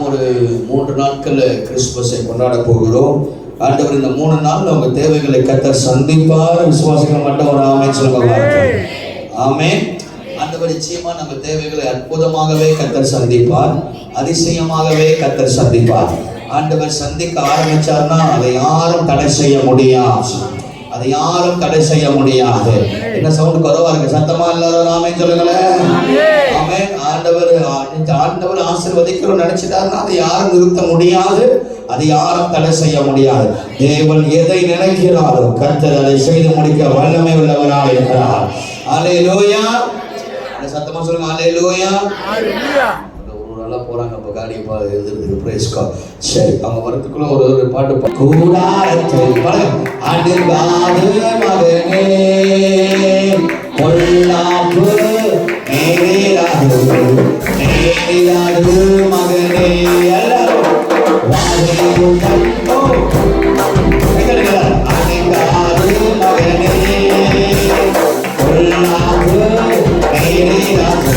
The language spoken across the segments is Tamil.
ஒரு 3 நாட்கள் கிறிஸ்துமஸை கொண்டாட போகிறோம். ஆண்டவர் இந்த 3 நாள் உங்க தேவைகளை கர்த்தர் சந்திப்பார். விசுவாசிகள் மட்டும் ஒரு ஆமென் சொல்லுங்க. ஆமென். ஆண்டவர் நிச்சயமா நம்ம தேவைகளை அற்புதமாகவே கர்த்தர் சந்திப்பார், அதிசயமாகவே கர்த்தர் சந்திப்பார். ஆண்டவர் சந்திக்க ஆரம்பிச்சார்னா அதை யாரும் தடை செய்ய முடியாது, அதை யாரும் தடை செய்ய முடியாது. என்ன சவுண்ட் குறைவா இருக்கு? சத்தமா எல்லாரும் ஆமென் சொல்லுங்களேன். ஆமென். ஆண்டவர் ஆசீர்வதிக்கிறோம் நினைச்சிட்டாருன்னா அதை யாரும் நிறுத்த முடியாது, அதை யாரும் தடை செய்ய முடியாது. தேவன் எதை நினைக்கிறாரோ கர்த்தர் அதை செய்து முடிக்க வல்லமை உள்ளவராக இருக்கிறார். அல்லேலூயா. சத்தமா சொல்லுங்க. அல்லேலூயா. நல்லா போறாங்க அப்ப காடியை எழுதுறதுக்கு. பிரைஸ் காட். சரி, அவங்க வரதுக்குள்ள ஒரு பாட்டு கூடாரத்தில் அடுகாது மகனே கொல்லாப்பு நேராது மகனே எல்லாரும் வாழையும் கண்டோ அடுகாது மகனே கொல்லாப்பு நேராது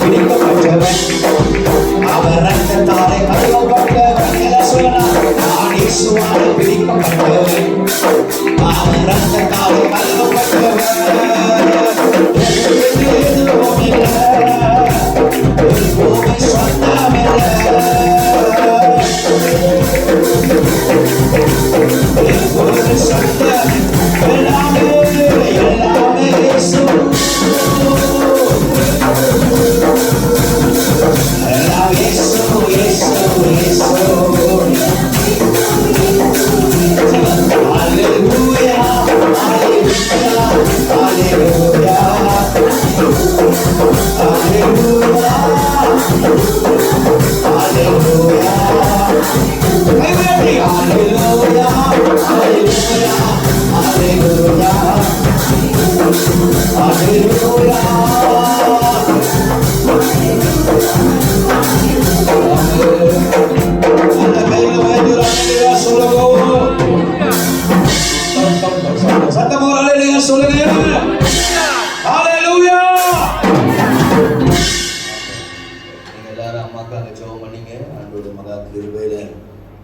பிடிக்கப்பட்டவன் அவர் ரத்தத்தாலே கழுவப்பட்டவன். எல்லாம் சொல்லலாம். நான் இயேசுவால் பிடிக்கப்பட்டவன், அவர் ரத்தத்தாலே கழுவப்பட்டவன். எதுவும் இல்லை, எப்போதும் சொந்தமில்லை, எப்போதும் சொந்தம். எல்லாமே எல்லாமே இயேசு.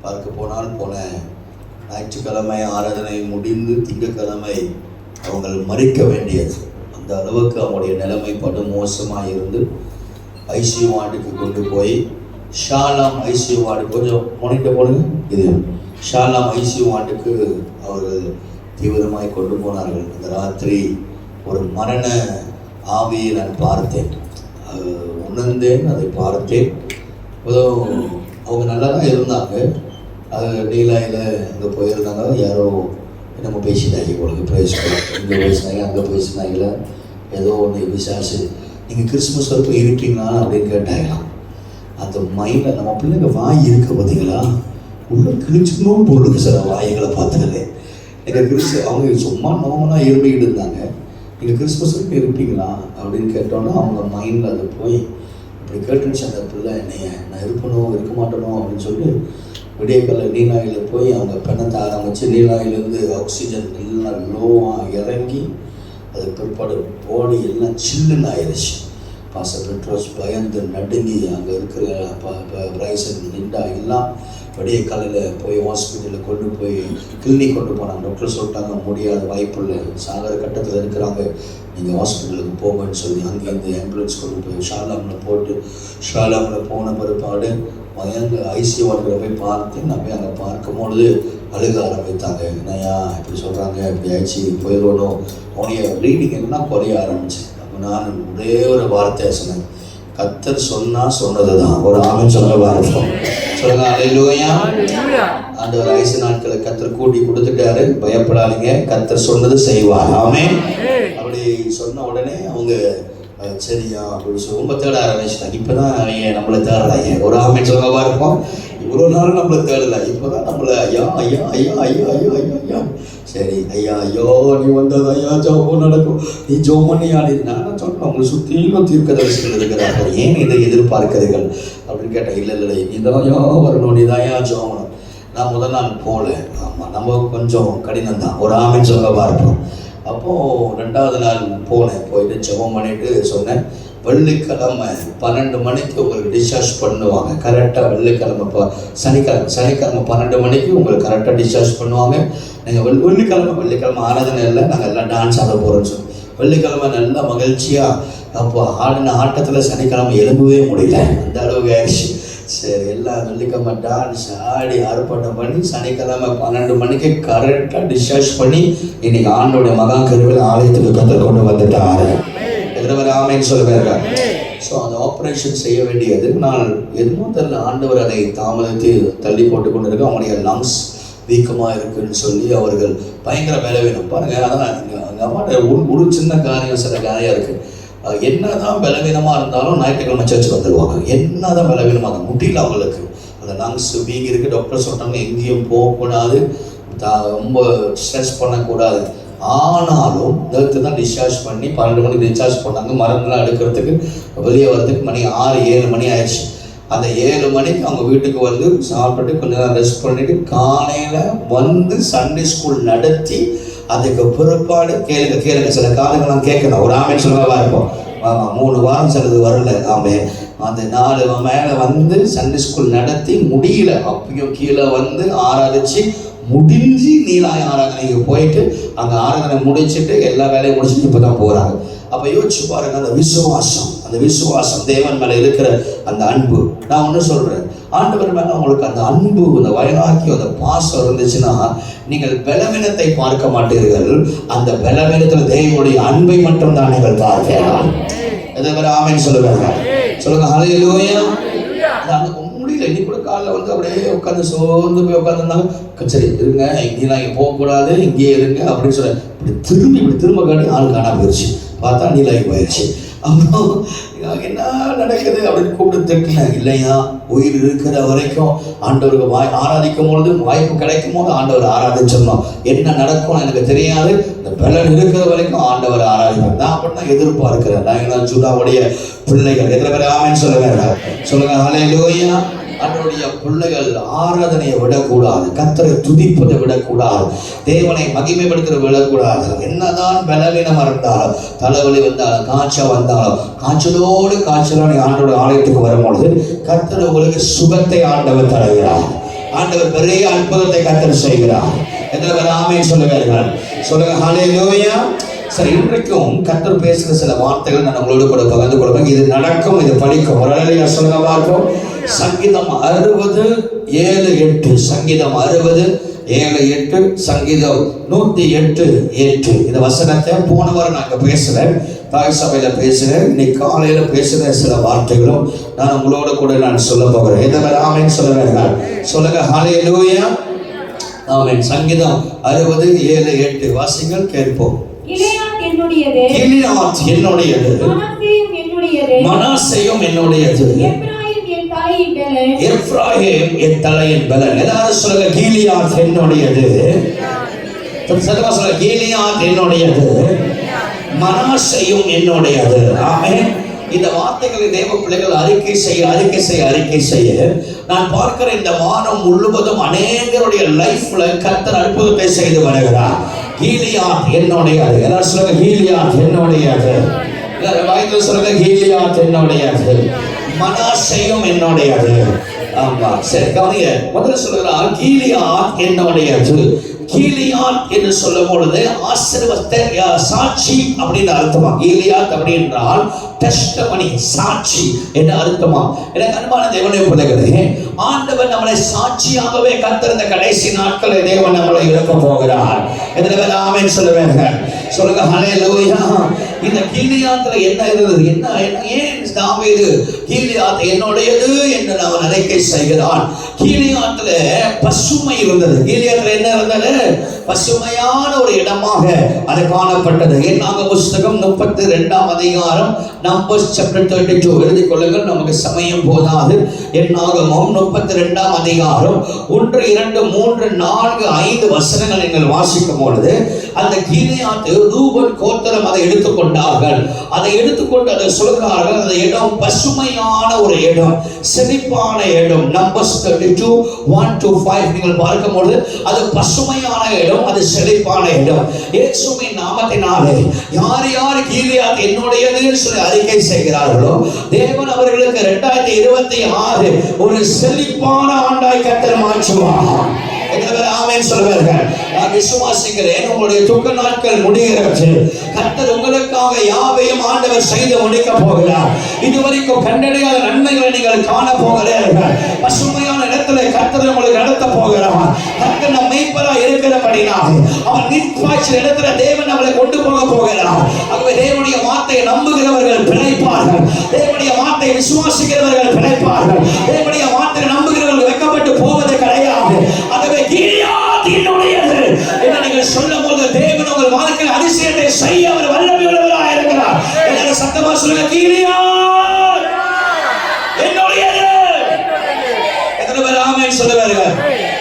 பார்க்க போனால் போன ஞாயிற்றுக்கிழமை ஆராதனை முடிந்து திங்கட்கிழமை அவங்க மறிக்க வேண்டியது. அந்த அளவுக்கு அவங்களுடைய நிலைமை படு மோசமாக இருந்து ஐசியூ வார்டுக்கு கொண்டு போய் ஷாலாம் ஐசியூ வார்டு கொஞ்சம் மோனிட்டர் போடுங்க. இது ஷாலாம் ஐசியூ வார்டுக்கு அவர்கள் தீவிரமாய் கொண்டு போனார்கள். அந்த ராத்திரி ஒரு மரண ஆவியை நான் பார்த்தேன், உணர்ந்தேன், அதை பார்த்தேன். அவங்க நல்லா தான் இருந்தாங்க. அது நீலாயில் அங்கே போயிருந்தாங்க. யாரோ நம்ம பேசினாங்க உங்களுக்கு பிரைஸ் இங்கே பேசினாங்க, அங்கே பேசினாங்கள ஏதோ ஒன்று விசாரிச்சு நீங்கள் கிறிஸ்மஸ் வரைக்கும் இருக்கீங்களா அப்படின்னு கேட்டாங்களாம். அந்த மைண்டில் நம்ம பிள்ளைங்க வாய் இருக்க பார்த்தீங்களா, உள்ளே கிழிச்சுக்கணும் பொருளுக்கு சில வாய்களை பார்த்துக்கலே. எங்கள் அவங்க சும்மா நோமனாக இருந்துக்கிட்டு இருந்தாங்க. நீங்கள் கிறிஸ்மஸ் வரைக்கும் இருப்பீங்களா அப்படின்னு கேட்டோன்னா அவங்க மைண்டில் அது போய் இப்படி கேட்டுருச்சு. அந்த பிள்ளை என்னைய நான் இருப்பணும் இருக்க மாட்டேனோ அப்படின்னு சொல்லிட்டு விடியக்கால நீலாயில் போய் அவங்க பெண்ணத்தை ஆரம்பித்து நீலாயிலேருந்து ஆக்சிஜன் எல்லாம் லோவாக இறங்கி அதுக்கு பிற்பாடு பாடி எல்லாம் சில்லுன்னு ஆயிடுச்சு. பாஸ்டர் பெட்ரோஸ் பயந்து நடுங்கி அங்கே இருக்கிற பிரைசன் லிண்டா எல்லாம் விடிய காலையில் போய் ஹாஸ்பிட்டலில் கொண்டு போய் கிளினிக் கொண்டு போனாங்க. டாக்டர் சொல்லிட்டாங்க முடியாத வாய்ப்பில்லை, சாகர கட்டத்தில் இருக்கிறாங்க, நீங்கள் ஹாஸ்பிட்டலுக்கு போங்கன்னு சொல்லி அங்கேருந்து ஆம்புலன்ஸ் கொண்டு போய் ஷாலாமில் போட்டு ஷாலாமில் போன பிற்பாடு பயந்து ஐசியூ வார்டில் போய் பார்த்து நான் போய் அங்கே பார்க்கும்பொழுது அழுக ஆரம்பித்தாங்க. என்னையா இப்படி சொல்கிறாங்க, இப்படி ஆயிடுச்சு போயிடணும், உனைய ரீடிங் என்ன குறைய ஆரம்பிச்சு. அப்போ நான் ஒரே ஒரு வார்த்தை சொன்னேன், கர்த்தர் சொன்னது தான். ஒரு ஆமென் சொல்ல வார்த்தோம் சொல்லுங்க. அல்லேலூயா. அந்த ஒரு 5 நாட்களை கர்த்தர் கூட்டி கொடுத்துட்டாரு. பயப்படாதீங்க, கர்த்தர் சொன்னது செய்வார். ஆமென். அப்படி சொன்ன உடனே அவங்க சரியா அப்படி ரொம்ப தேட ஆரம்பிச்சிட்டாங்க. இப்போதான் அவங்க நம்மளை தேடலாங்க. ஒரு ஆமென் சொல்ல வார்ப்போம். இவ்வளோ நாள் நம்மளை தேடலை, இப்போதான் நம்மளை ஐயா ஐயா ஐயா ஐயா ஐயா ஐயா ஐயா சரி ஐயா ஐயோ நீ வந்தது ஐயா ஜோம் நடக்கும், நீ ஜோம் பண்ணி ஆடி. நான் சொன்னேன் உங்களை சுற்றிலும் தீர்க்கதரிசிகள் இருக்கிறார்கள், ஏன் இதை எதிர்பார்க்கிறீர்கள் அப்படின்னு கேட்டேன். இல்லை நீ தான் ஐயா வரணும், நீ தான் ஐயா ஜோம். நான் முதல் நாள் போகல. ஆமாம், நம்ம கொஞ்சம் கடினம் தான். ஒரு ஆமென் சொல்ல பார்ப்போம். அப்போது 2வது நாள் போனேன். போயிட்டு ஜெபம் பண்ணிட்டு சொன்னேன், வெள்ளிக்கிழமை 12 மணிக்கு உங்களுக்கு டிஸ்சார்ஜ் பண்ணுவாங்க. கரெக்டாக வெள்ளிக்கிழமை சனிக்கிழமை 12 மணிக்கு உங்களுக்கு கரெக்டாக டிஸ்சார்ஜ் பண்ணுவாங்க. நீங்கள் வெள்ளிக்கிழமை ஆராதனை இல்லை, நாங்கள் எல்லாம் டான்ஸ் ஆட போகிறோன்னு சொல்லி வெள்ளிக்கிழமை நல்லா மகிழ்ச்சியாக அப்போ ஆடின ஆட்டத்தில் சனிக்கிழமை எழும்பவே முடியல, அந்த அளவுக்கு ஆயிடுச்சு. சரி எல்லாம் வெள்ளிக்கிழமை டான்ஸ் ஆடி ஆர்ப்பாட்டம் பண்ணி சனிக்கிழமை 12 மணிக்கு கரெக்டாக டிஸ்சார்ஜ் பண்ணி இன்னைக்கு ஆண்டோடைய மகா கருவில் ஆலயத்துக்கு கற்றுக் கொண்டு வந்துட்டாரு. ஆமென் சொல்லுவாங்க. ஸோ அந்த ஆப்ரேஷன் செய்ய வேண்டியது நான் எதுவும் தெரியல, ஆண்டவர் அதை தாமதத்தை தள்ளி போட்டு கொண்டு இருக்க. அவங்களுடைய லங்ஸ் வீக்கமாக இருக்குன்னு சொல்லி அவர்கள் பயங்கர பலவீனம் பாருங்கள். அதான் எங்கள் அம்மாட்ட ஒரு சின்ன காரியம் சில காரியம் இருக்குது. என்ன தான் பலவீனமாக இருந்தாலும் ஞாயிற்றுக்கிழமை சர்ச்சுக்கு வந்துடுவாங்க. என்ன தான் பலவீனமாக முடியல அவங்களுக்கு, அந்த லங்ஸ் வீங்கி இருக்குது. டாக்டர் சொல்கிறாங்க எங்கேயும் போகக்கூடாது, ரொம்ப ஸ்ட்ரெஸ் பண்ணக்கூடாது. ஆனாலும் நேற்று தான் டிஸ்சார்ஜ் பண்ணி 12 மணிக்கு டிஸ்சார்ஜ் பண்ணாங்க. மருந்துலாம் எடுக்கிறதுக்கு வெளியே வரதுக்கு மணி 6-7 மணி ஆயிடுச்சு. அந்த 7 மணிக்கு அவங்க வீட்டுக்கு வந்து சாப்பிட்டு கொஞ்ச நேரம் ரெஸ்ட் பண்ணிட்டு காலையில் வந்து சண்டே ஸ்கூல் நடத்தி அதுக்கு பிற்பாடு கேளுங்க சில காலங்கள்லாம் கேட்கணும். ஒரு ஆமென் சொல்லவா இருப்போம். ஆமாம், 3 வாரம் சிலது வரல. ஆமாம், அந்த 4 மேலே வந்து சண்டே ஸ்கூல் நடத்தி முடியல, அப்பயும் கீழே வந்து ஆராதிச்சு முடிஞ்சு நீலாய ஆராதனைக்கு போயிட்டு அங்கே ஆராதனை முடிச்சுட்டு எல்லா வேலையும் முடிச்சுட்டு இப்போ தான் போகிறாங்க. அப்போ யோசிச்சு பாருங்க, அந்த விசுவாசம் தேவன் மேலே இருக்கிற அந்த அன்பு. நான் ஒன்று சொல்கிறேன், ஆண்டவர் மேலே உங்களுக்கு அந்த அன்பு, அந்த வைராக்கியம், அந்த பாசம் இருந்துச்சுன்னா நீங்கள் பலவீனத்தை பார்க்க மாட்டீர்கள். அந்த பலவீனத்தில் தேவனுடைய அன்பை மட்டும் தான் நீங்கள் பார்க்கலாம். எதை வேற ஆமென் சொல்லுவாங்க. ஹல்லேலூயா. முடியல, இன்னைக்கு கூட காலைல வந்து அப்படியே உட்காந்து சோர்ந்து போய் உட்காந்துருந்தாங்க. சரி இருங்க, இங்கேயும் இங்கே போகக்கூடாது, இங்கேயே இருங்க அப்படின்னு சொல்ல இப்படி திரும்ப காட்டி ஆள் காணா போயிடுச்சு. பார்த்தா நீலாகி போயிடுச்சு. அப்புறம் என்ன நடக்குது அப்படின்னு கூப்பிட்டு திட்டல. இல்லையா, உயிர் இருக்கிற வரைக்கும் ஆண்டவருக்கு ஆராதிக்கும் பொழுது வாய்ப்பு கிடைக்கும் போது ஆண்டவர் ஆராதிச்சிடணும். என்ன நடக்கும் எனக்கு தெரியாது, இந்த பலன் இருக்கிற வரைக்கும் ஆண்டவர் ஆராதிப்பார். நான் அப்படின்னா எதிர்பார்க்கிறேன். நான் ஜூதாவுடைய பிள்ளைகள் எத்தனை பேர் ஆமென் சொல்லுங்க. ஹல்லேலூயா. அவருடைய பிள்ளைகள் ஆராதனையை விடக்கூடாது, கர்த்தரை துதிப்பதை விடக்கூடாது, தேவனை மகிமைப்படுத்துவதை விடக்கூடாது. என்னதான் பலவீனமாக இருந்தாலும், தலைவலி வந்தாலும், காய்ச்சல் வந்தாலும், காய்ச்சலோடு ஆண்டோட ஆலயத்துக்கு வரும்பொழுது கர்த்தர் உங்களுக்கு சுகத்தை ஆண்டவர் தருகிறார். ஆண்டவர் பெரிய அற்புதத்தை கர்த்தர் செய்கிறார். எத்தனை பேர் ஆமென் சொல்லுங்க. ஹல்லேலூயா. சரி, இன்றைக்கும் கர்த்தர் பேசுகிற சில வார்த்தைகள் நான் உங்களோடு கூட பகிர்ந்து கொடுப்பேன். இது நடக்கும், இது படிக்கும். ஒரு அழகிய சொல்லுங்க பார்ப்போம். சங்கீதம் 60:7-8. சங்கீதம் 60:7-8. சங்கீதம் 108:8. இந்த வசனத்தை போன வாரம் நாங்கள் பேசுகிறேன், தாய் சபையில் பேசுகிறேன். இன்னைக்கு காலையில் பேசுகிற சில வார்த்தைகளும் நான் உங்களோட கூட நான் சொல்ல போகிறேன். எதை வேற ஆமென் சொல்லுங்க. ஹல்லேலூயா. ஆமென். சங்கீதம் 60:7-8 வாசிங்கள், கேட்போம். மனாசேயும் என்னுடையது, எப்ராயிம் என் தலையின் பலன். எல்லாரும் சொல்லுங்க, கீலியாத் என்னுடையது. சொல்லுங்க, கீலியாத் என்னுடையது, மனாசேயும் என்னுடையது. ஆமென். இந்த வார்த்தைகளை தேவ பிள்ளைகள் அறிக்கை செய்ய நான் பார்க்கிற இந்த வாரம் முழுவதும் அநேகருடைய லைஃப்ல கர்த்தர் அற்புதத்தை செய்து வருகிறார். கீலியாத் என்னுடையது. எல்லாரும் சொல்லுங்க, கீலியாத் என்னுடையது. எல்லாரும் சொல்லுங்க, கீலியாத் என்னுடையது. மனாசேயும் என்னுடையது. ஆமா, சரி கவனிங்க. முதல்ல சொல்லுகிறார், கீலியாத் என்னுடையது. கீலியாத் என்று சொல்லும் பொழுது ஆசீர்வாத சாட்சி அப்படின்னு அர்த்தமா. கீலியாத் அப்படின்றால் டெஸ்டமனி, சாட்சி என்று அர்த்தமா. எனக்கு அன்பான தேவனுடைய பிள்ளைகளே, ஆண்டவர் நம்மளை சாட்சியாகவே கர்த்தர் கடைசி நாட்களை தேவன் நம்மளை இழக்க போகிறார். எத்தனை ஆமென் சொல்லுவாங்க? சொல்லுங்க ஹல்லேலூயா. இந்த கீலியாத்துல என்ன இருந்தது? என்ன ஏன் தாவீது கீலியாத் என்னுடையது என்று அவன் அறிக்கை செய்கிறான்? கீலியாத்துல பசுமை இருந்தது. கீலியாத்துல என்ன இருந்தது? பசுமையான ஒரு இடமாக அது காணப்பட்டது. என்னாக புஸ்தகம் 32ஆம் அதிகாரம், நம்பர்ஸ் சாப்டர் 32 எழுதி கொள்ளுங்கள், நமக்கு சமயம் போதாது. என்னாகமம் 32ஆம் அதிகாரம் 1, 2, 3, 4, 5 வசனங்கள் நீங்கள் வாசிக்கும் பொழுது அந்த கீலியாத்து ரூபன் கோத்திரம் அதை எடுத்துக்கொண்டார்கள். அதை எடுத்துக்கொண்டு அதை சொல்கிறார்கள், அந்த இடம் பசுமையான ஒரு இடம், செழிப்பான இடம். நம்பர்ஸ் 32 1 to 5 நீங்கள் பார்க்கும் பொழுது அது பசுமையான இடம், அது செழிப்பான இடம். இயேசுவின் நாமத்தினாலே யார் யார் கீலியாத் என்னுடையது சொல்லி அறிக்கை செய்கிறார்களோ தேவன் அவர்களுக்கு 2026 ஒரு செழிப்பான ஆண்டாய் கர்த்தர் மாற்றுவார். ஆமென் சொல்லுவார்கள். நான் விசுவாசிக்கிறேன், உங்களுடைய துக்க நாட்கள் முடிகிறது. கர்த்தர் உங்களுக்காக யாவையும் ஆண்டவர் செய்து முடிக்க போகிறார். இதுவரைக்கும் கண்டடையாத நன்மைகளை நீங்கள் காண போகிறீர்கள். பசுமையான இடத்துல கர்த்தர் உங்களுக்கு நடத்த போகிறார். கர்த்தர் நம் மேய்ப்பராக இருக்கிறபடினால் அவர் நீர்ப்பாய்ச்சல் இடத்துல தேவன் நம்மளை கொண்டு போக போகிறார். ஆகவே தேவனுடைய வார்த்தையை நம்புகிறவர்கள் பிழைப்பார்கள். தேவனுடைய வார்த்தையை விசுவாசிக்கிறவர்கள் பிழைப்பார்கள். தேவனுடைய வார்த்தையை நம்புகிறவர்கள் வெட்கப்பட்டு போவது கிடையாது. ஆகவே கீலியாத் என்னுடையது என்று நீங்கள் சொல்லும் போது தேவன் உங்கள் வாழ்க்கையில் அதிசயத்தை செய்ய அவர் வல்லமை உள்ளவராக இருக்கிறார். எல்லாரும் சத்தமா சொல்லுங்க, கீலியாத் என்னுடையது. எத்தனை பேர் ஆமென் சொல்லுவார்கள்?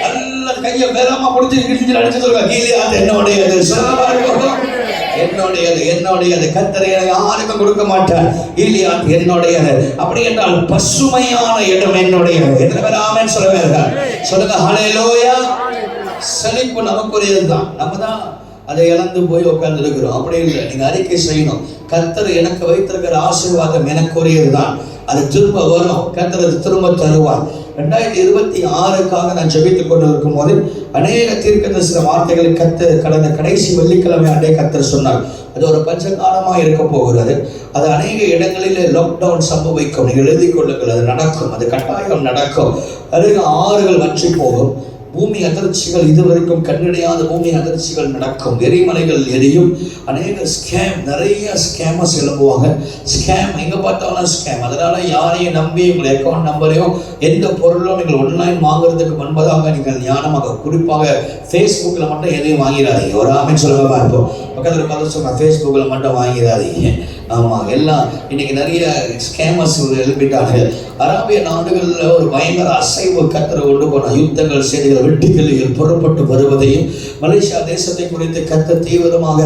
நல்ல கையை வேகமா பிடிச்சி கிழிஞ்சு அடிச்சு சொல்லுங்க, கீலியாத் என்னுடையது. சொல்லுவார்கள், என்னுடையது. கர்த்தர் யாருக்கும் கொடுக்க மாட்டார். கீலியாத் என்னுடையது. அப்படி என்றால் பசுமையான இடம் என்னுடையது. எத்தனை பேர் ஆமென் சொல்லுவார்கள்? சொல்லுங்க ஹல்லேலூயா. செழிப்பு நமக்குரியதுதான். நம்ம தான் அதை இழந்து போய் உட்கார்ந்து இருக்கிறோம். அப்படி இல்லை, நீங்க அறிக்கை செய்யணும். கர்த்தர் எனக்கு வைத்திருக்கிற ஆசீர்வாதம் எனக்குரியதுதான். அது திரும்ப வரும். கர்த்தர் அது திரும்ப தருவார். 2026க்காக நான் ஜெபித்துக் கொண்டு இருக்கும் போது அநேக தீர்க்கதரிசன வார்த்தைகளை கர்த்தர் கடந்த கடைசி வெள்ளிக்கிழமை அன்றைய கர்த்தர் சொன்னார். அது ஒரு பஞ்சகாலமாக இருக்க போகிறது. அது அநேக இடங்களில் லாக்டவுன் சம்பவிக்கும். நீங்கள் எழுதி கொள்ளுங்கள், அது நடக்கும், அது கட்டாயம் நடக்கும். அநேக ஆறுகள் வற்றி போகும். பூமி அதிர்ச்சிகள், இதுவரைக்கும் கண்டடையாத பூமி அதிர்ச்சிகள் நடக்கும். எரிமலைகள் எரியும். அநேக ஸ்கேம், நிறைய ஸ்கேமர்ஸ் எழுப்புவாங்க. ஸ்கேம் எங்கே பார்த்தாலும் ஸ்கேம். அதனால யாரையும் நம்பி உங்கள் அக்கௌண்ட் நம்பரையும் எந்த பொருளும் நீங்கள் ஆன்லைன் வாங்குறதுக்கு முன்பதாக நீங்கள் ஞானமாக, குறிப்பாக ஃபேஸ்புக்கில் மட்டும் எதையும் வாங்கிடாதீங்க. ஒரு ஆமென் சொல்லுங்க பார்ப்போம். பக்கத்தில் பார்த்து சொன்னால் ஃபேஸ்புக்கில் மட்டும் வாங்கிடாதீங்க. ஆமாம், எல்லாம் இன்னைக்கு நிறைய ஸ்கேமர்ஸ் எழுப்பிட்டாங்க. அரேபிய நாடுகளில் ஒரு பயங்கர அசைவு கர்த்தர் கொண்டு போன யுத்தங்கள், செய்திகள், வெட்டுக்கிளிகள் புறப்பட்டு வருவதையும், மலேசியா தேசத்தை குறித்து கர்த்தர் தீவிரமாக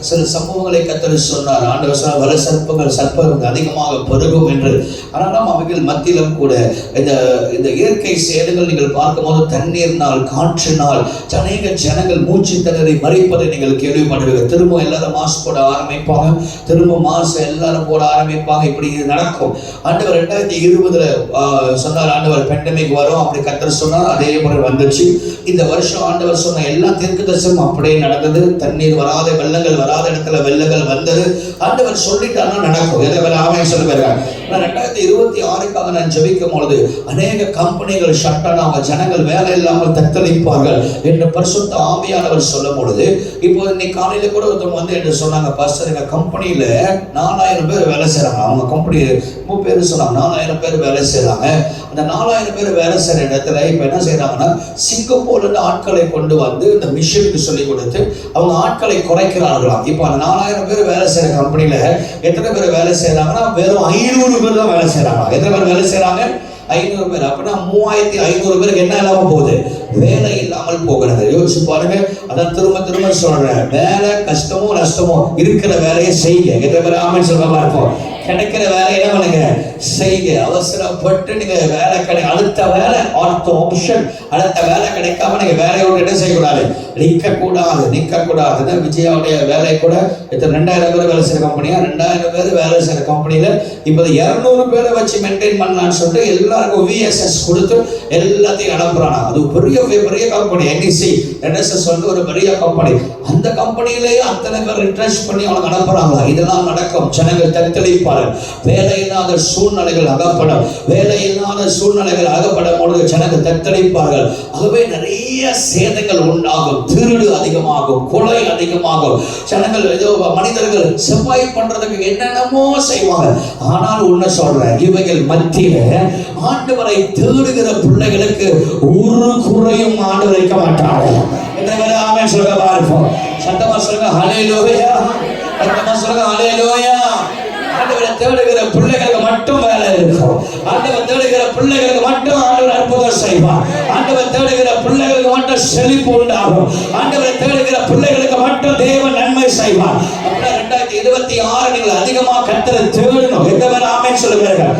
சில சம்பவங்களை கர்த்தர் சொன்னார். ஆண்டவர் சொன்னார், வல சர்ப்பங்கள் அதிகமாக பெருகும் என்று. ஆனாலும் அவைகள் மத்தியிலும் கூட இந்த இயற்கை சேதங்கள் நீங்கள் பார்க்கும்போது தண்ணீர்னால், காற்றினால் அநேக ஜனங்கள் மூச்சு திணறி மறிப்பதை நீங்கள் கேள்விப்படுவீர்கள். திரும்ப எல்லாரும் மாஸ்க் போட ஆரம்பிப்பாங்க, திரும்ப மாஸ்க் எல்லாரும் போட ஆரம்பிப்பாங்க. இப்படி நடக்கும். ஆண்டவர் 2020 சொன்னார், ஆண்டவர் பெண்டமிக் வரும் அப்படி கர்த்தர் சொன்னார். அதே போல வந்துச்சு. இந்த வருஷம் ஆண்டவர் சொன்ன எல்லா தீர்க்கதரிசனமும் அப்படியே நடந்தது. தண்ணீர் வராத, வெள்ளங்கள் வராத இடத்துல வெள்ளங்கள் வந்தது. ஆண்டவர் சொல்லிட்டானா நடக்கும். எதை ஆமென் சொல்லுவாங்க. 2026க்காக நான் ஜெபிக்கும் பொழுது அநேக கம்பெனிகள் ஷட் டவுன் ஆகும், ஜனங்கள் வேலை இல்லாமல் தத்தளிப்பார்கள் என்று பரிசுத்த ஆவியானவர் சொல்லும் பொழுது, இப்போ இன்னைக்கு காலையில கூட ஒருத்தவங்க வந்து என்று சொன்னாங்க, பாஸ்டர் எங்க கம்பெனியில 4000 பேர் வேலை செய்றாங்க. அவங்க கம்பெனி 3 பேர் சொன்னாங்க, 4000 பேர் வேலை செய்றாங்க. அந்த 4000 பேர் வேலை செய்யற இடத்துல இப்ப என்ன செய்யறாங்கன்னா, சிங்கப்பூர்ல இருந்து ஆட்களை கொண்டு வந்து இந்த மிஷனுக்கு சொல்லி கொடுத்து அவங்க ஆட்களை குறைக்கிறார்களாம். இப்போ அந்த 4000 பேர் வேலை செய்யற கம்பெனில எத்தனை பேர் வேலை செய்யறாங்கன்னா, வெறும் 500 பேர் தான் வேலை செய்யறாங்க. எத்தனை பேர் வேலை செய்யறாங்க? 500 பேர். அப்படின்னா 3500 பேருக்கு என்ன இல்லாம போகுது? வேலை இல்லாமல் போகிறது. யோசிச்சு பாருங்க. அதான் திரும்ப சொல்றேன், வேலை கஷ்டமோ நஷ்டமோ இருக்கிற வேலையை செய்ய. எத்தனை பேர் ஆமென் சொல்ல பார்ப்போம். கிடைக்கிற வேலை என்ன பண்ணுங்க, செய்யுங்க. அவசரப்பட்டு நீங்க வேலை அடுத்த வேலை ஆப்ஷன், அடுத்த வேலை கிடைக்காம நீங்க வேலையோட என்ன செய்யக்கூடாது, நிக்க கூடாது. விஜயாவுடைய வேலை கூட 2000 பேர் வேலை செய்யற கம்பெனியா, 2000 பேர் வேலை செய்யற கம்பெனியில இப்ப 200 பேரை வச்சு மெயின்டைன் பண்ணலாம்னு சொல்லிட்டு எல்லாருக்கும் VSS கொடுத்து எல்லாத்தையும் அனுப்புறாங்க. அது பெரிய பெரிய கம்பெனி, NSS வந்து ஒரு பெரிய கம்பெனி. அந்த கம்பெனியிலேயே அத்தனை பேர் ரிட்ரெஸ் பண்ணி அவனுக்கு அனுப்புறாங்க. இதெல்லாம் நடக்கும். ஜனங்கள் தத்தளிப்பார்கள். வேலை இல்லாத சூழ்நிலைகள் அகப்படும். வேலை இல்லாத சூழ்நிலைகள் அகப்படும் பொழுது ஜனங்கள் தத்தளிப்பார்கள். ஆகவே நிறைய சேதங்கள் உண்டாகும். திருடு அதிகமாகும், கொலை அதிகமாகும். ஜனங்கள் ஏதோ மனிதர்கள் செவ்வாய் பண்றதுக்கு என்னென்னமோ செய்வாங்க. ஆனால் ஒண்ணு சொல்றேன், இவைகள் மத்தியில ஆண்டவரை தேடுகிற பிள்ளைகளுக்கு ஒரு குறையும் ஆண்டவர் வைக்க மாட்டாங்க. ஆமென் சொல்லுங்க பார்ப்போம். சத்தமா சொல்லுங்க ஹல்லேலூயா. சத்தமா சொல்லுங்க ஹல்லேலூயா. ஆண்டவரை தேடுகிற பிள்ளைகளுக்கு மட்டும் வேலை இருக்கும். ஆண்டவர் தேடுகிற பிள்ளைகளுக்கு மட்டும் ஆண்டவர் அற்புதம் செய்வார். ஆண்டவர் தேடுகிற பிள்ளைகளுக்கு மட்டும் செழிப்பு உண்டாகும். ஆண்டவரை தேடுகிற பிள்ளைகளுக்கு மட்டும் தேவன் நன்மை செய்வார். 2026 நீங்கள் அதிகமா கர்த்தரை தேடணும். எங்கவர் ஆமென் சொல்லுவீர்கள்.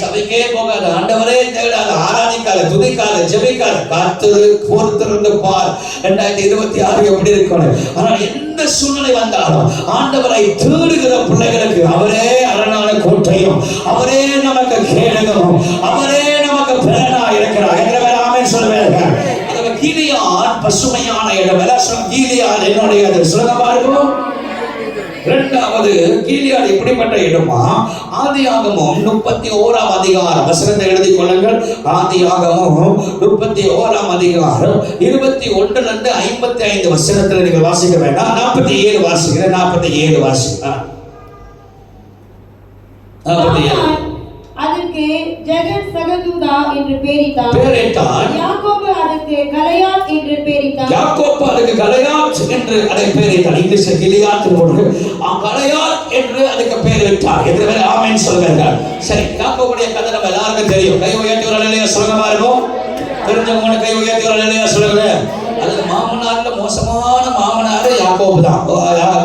சபைக்கே போகாத, ஆண்டவரே தேடாத, ஆராதிக்காத, துதிக்காத, ஜெபிக்காத, காத்து பொறுத்திருந்து பார் 2026 எப்படி இருக்கணும். ஆனால் எந்த சூழ்நிலை வந்தாலும் ஆண்டவரை தேடுகிற பிள்ளைகளுக்கு அவரே அரணான கோட்டையும், அவரே நமக்கு கேடகமும், அவரே நமக்கு பலனா இருக்கிறார். எங்கவர் ஆமென் சொல்லுவீர்கள். அதுக்கு கீலியாத் பசுமையான இடம். எல்லாம் கீலியாத் என்னுடைய சுலகமா இருக்கும். இரண்டாவது கீலியாத் எப்படிப்பட்ட இடமா? ஆதியாகமம் 31ஆம் அதிகாரம் வசனத்தை எழுதிக் கொள்ளுங்கள். ஆதியாகமம் 31ஆம் அதிகாரம் 21 லிருந்து 55 வசனத்தில் நீங்கள் வாசிக்க வேண்டாம். 47 வாசிக்கிறேன். 47 வாசிக்கிறேன். 47. அதற்கு ஜெகத் சகதுதா என்று பெயரிட்டான். யாக்கோபு அதற்கு கலையாத் என்று பெயரிட்டான். யாக்கோபு அதுக்கு கலையாத் என்று அதை பெயரிட்டான். இங்கிலீஷ்ல கிலியாத் போட்டு கலையாத் என்று அதுக்கு பெயரிட்டார். என்று ஆமென் சொல்லுங்கள். சரி, யாக்கோபுடைய கதை நம்ம எல்லாருக்கும் தெரியும். கை உயர்த்தி ஒரு அல்லேலூயா சொல்லுங்க பாருங்க. தெரிஞ்சவங்க கை உயர்த்தி ஒரு அல்லேலூயா சொல்லுங்க. அது மாமனார்ல மோசமான மாமனார் யாக்கோபு தான்,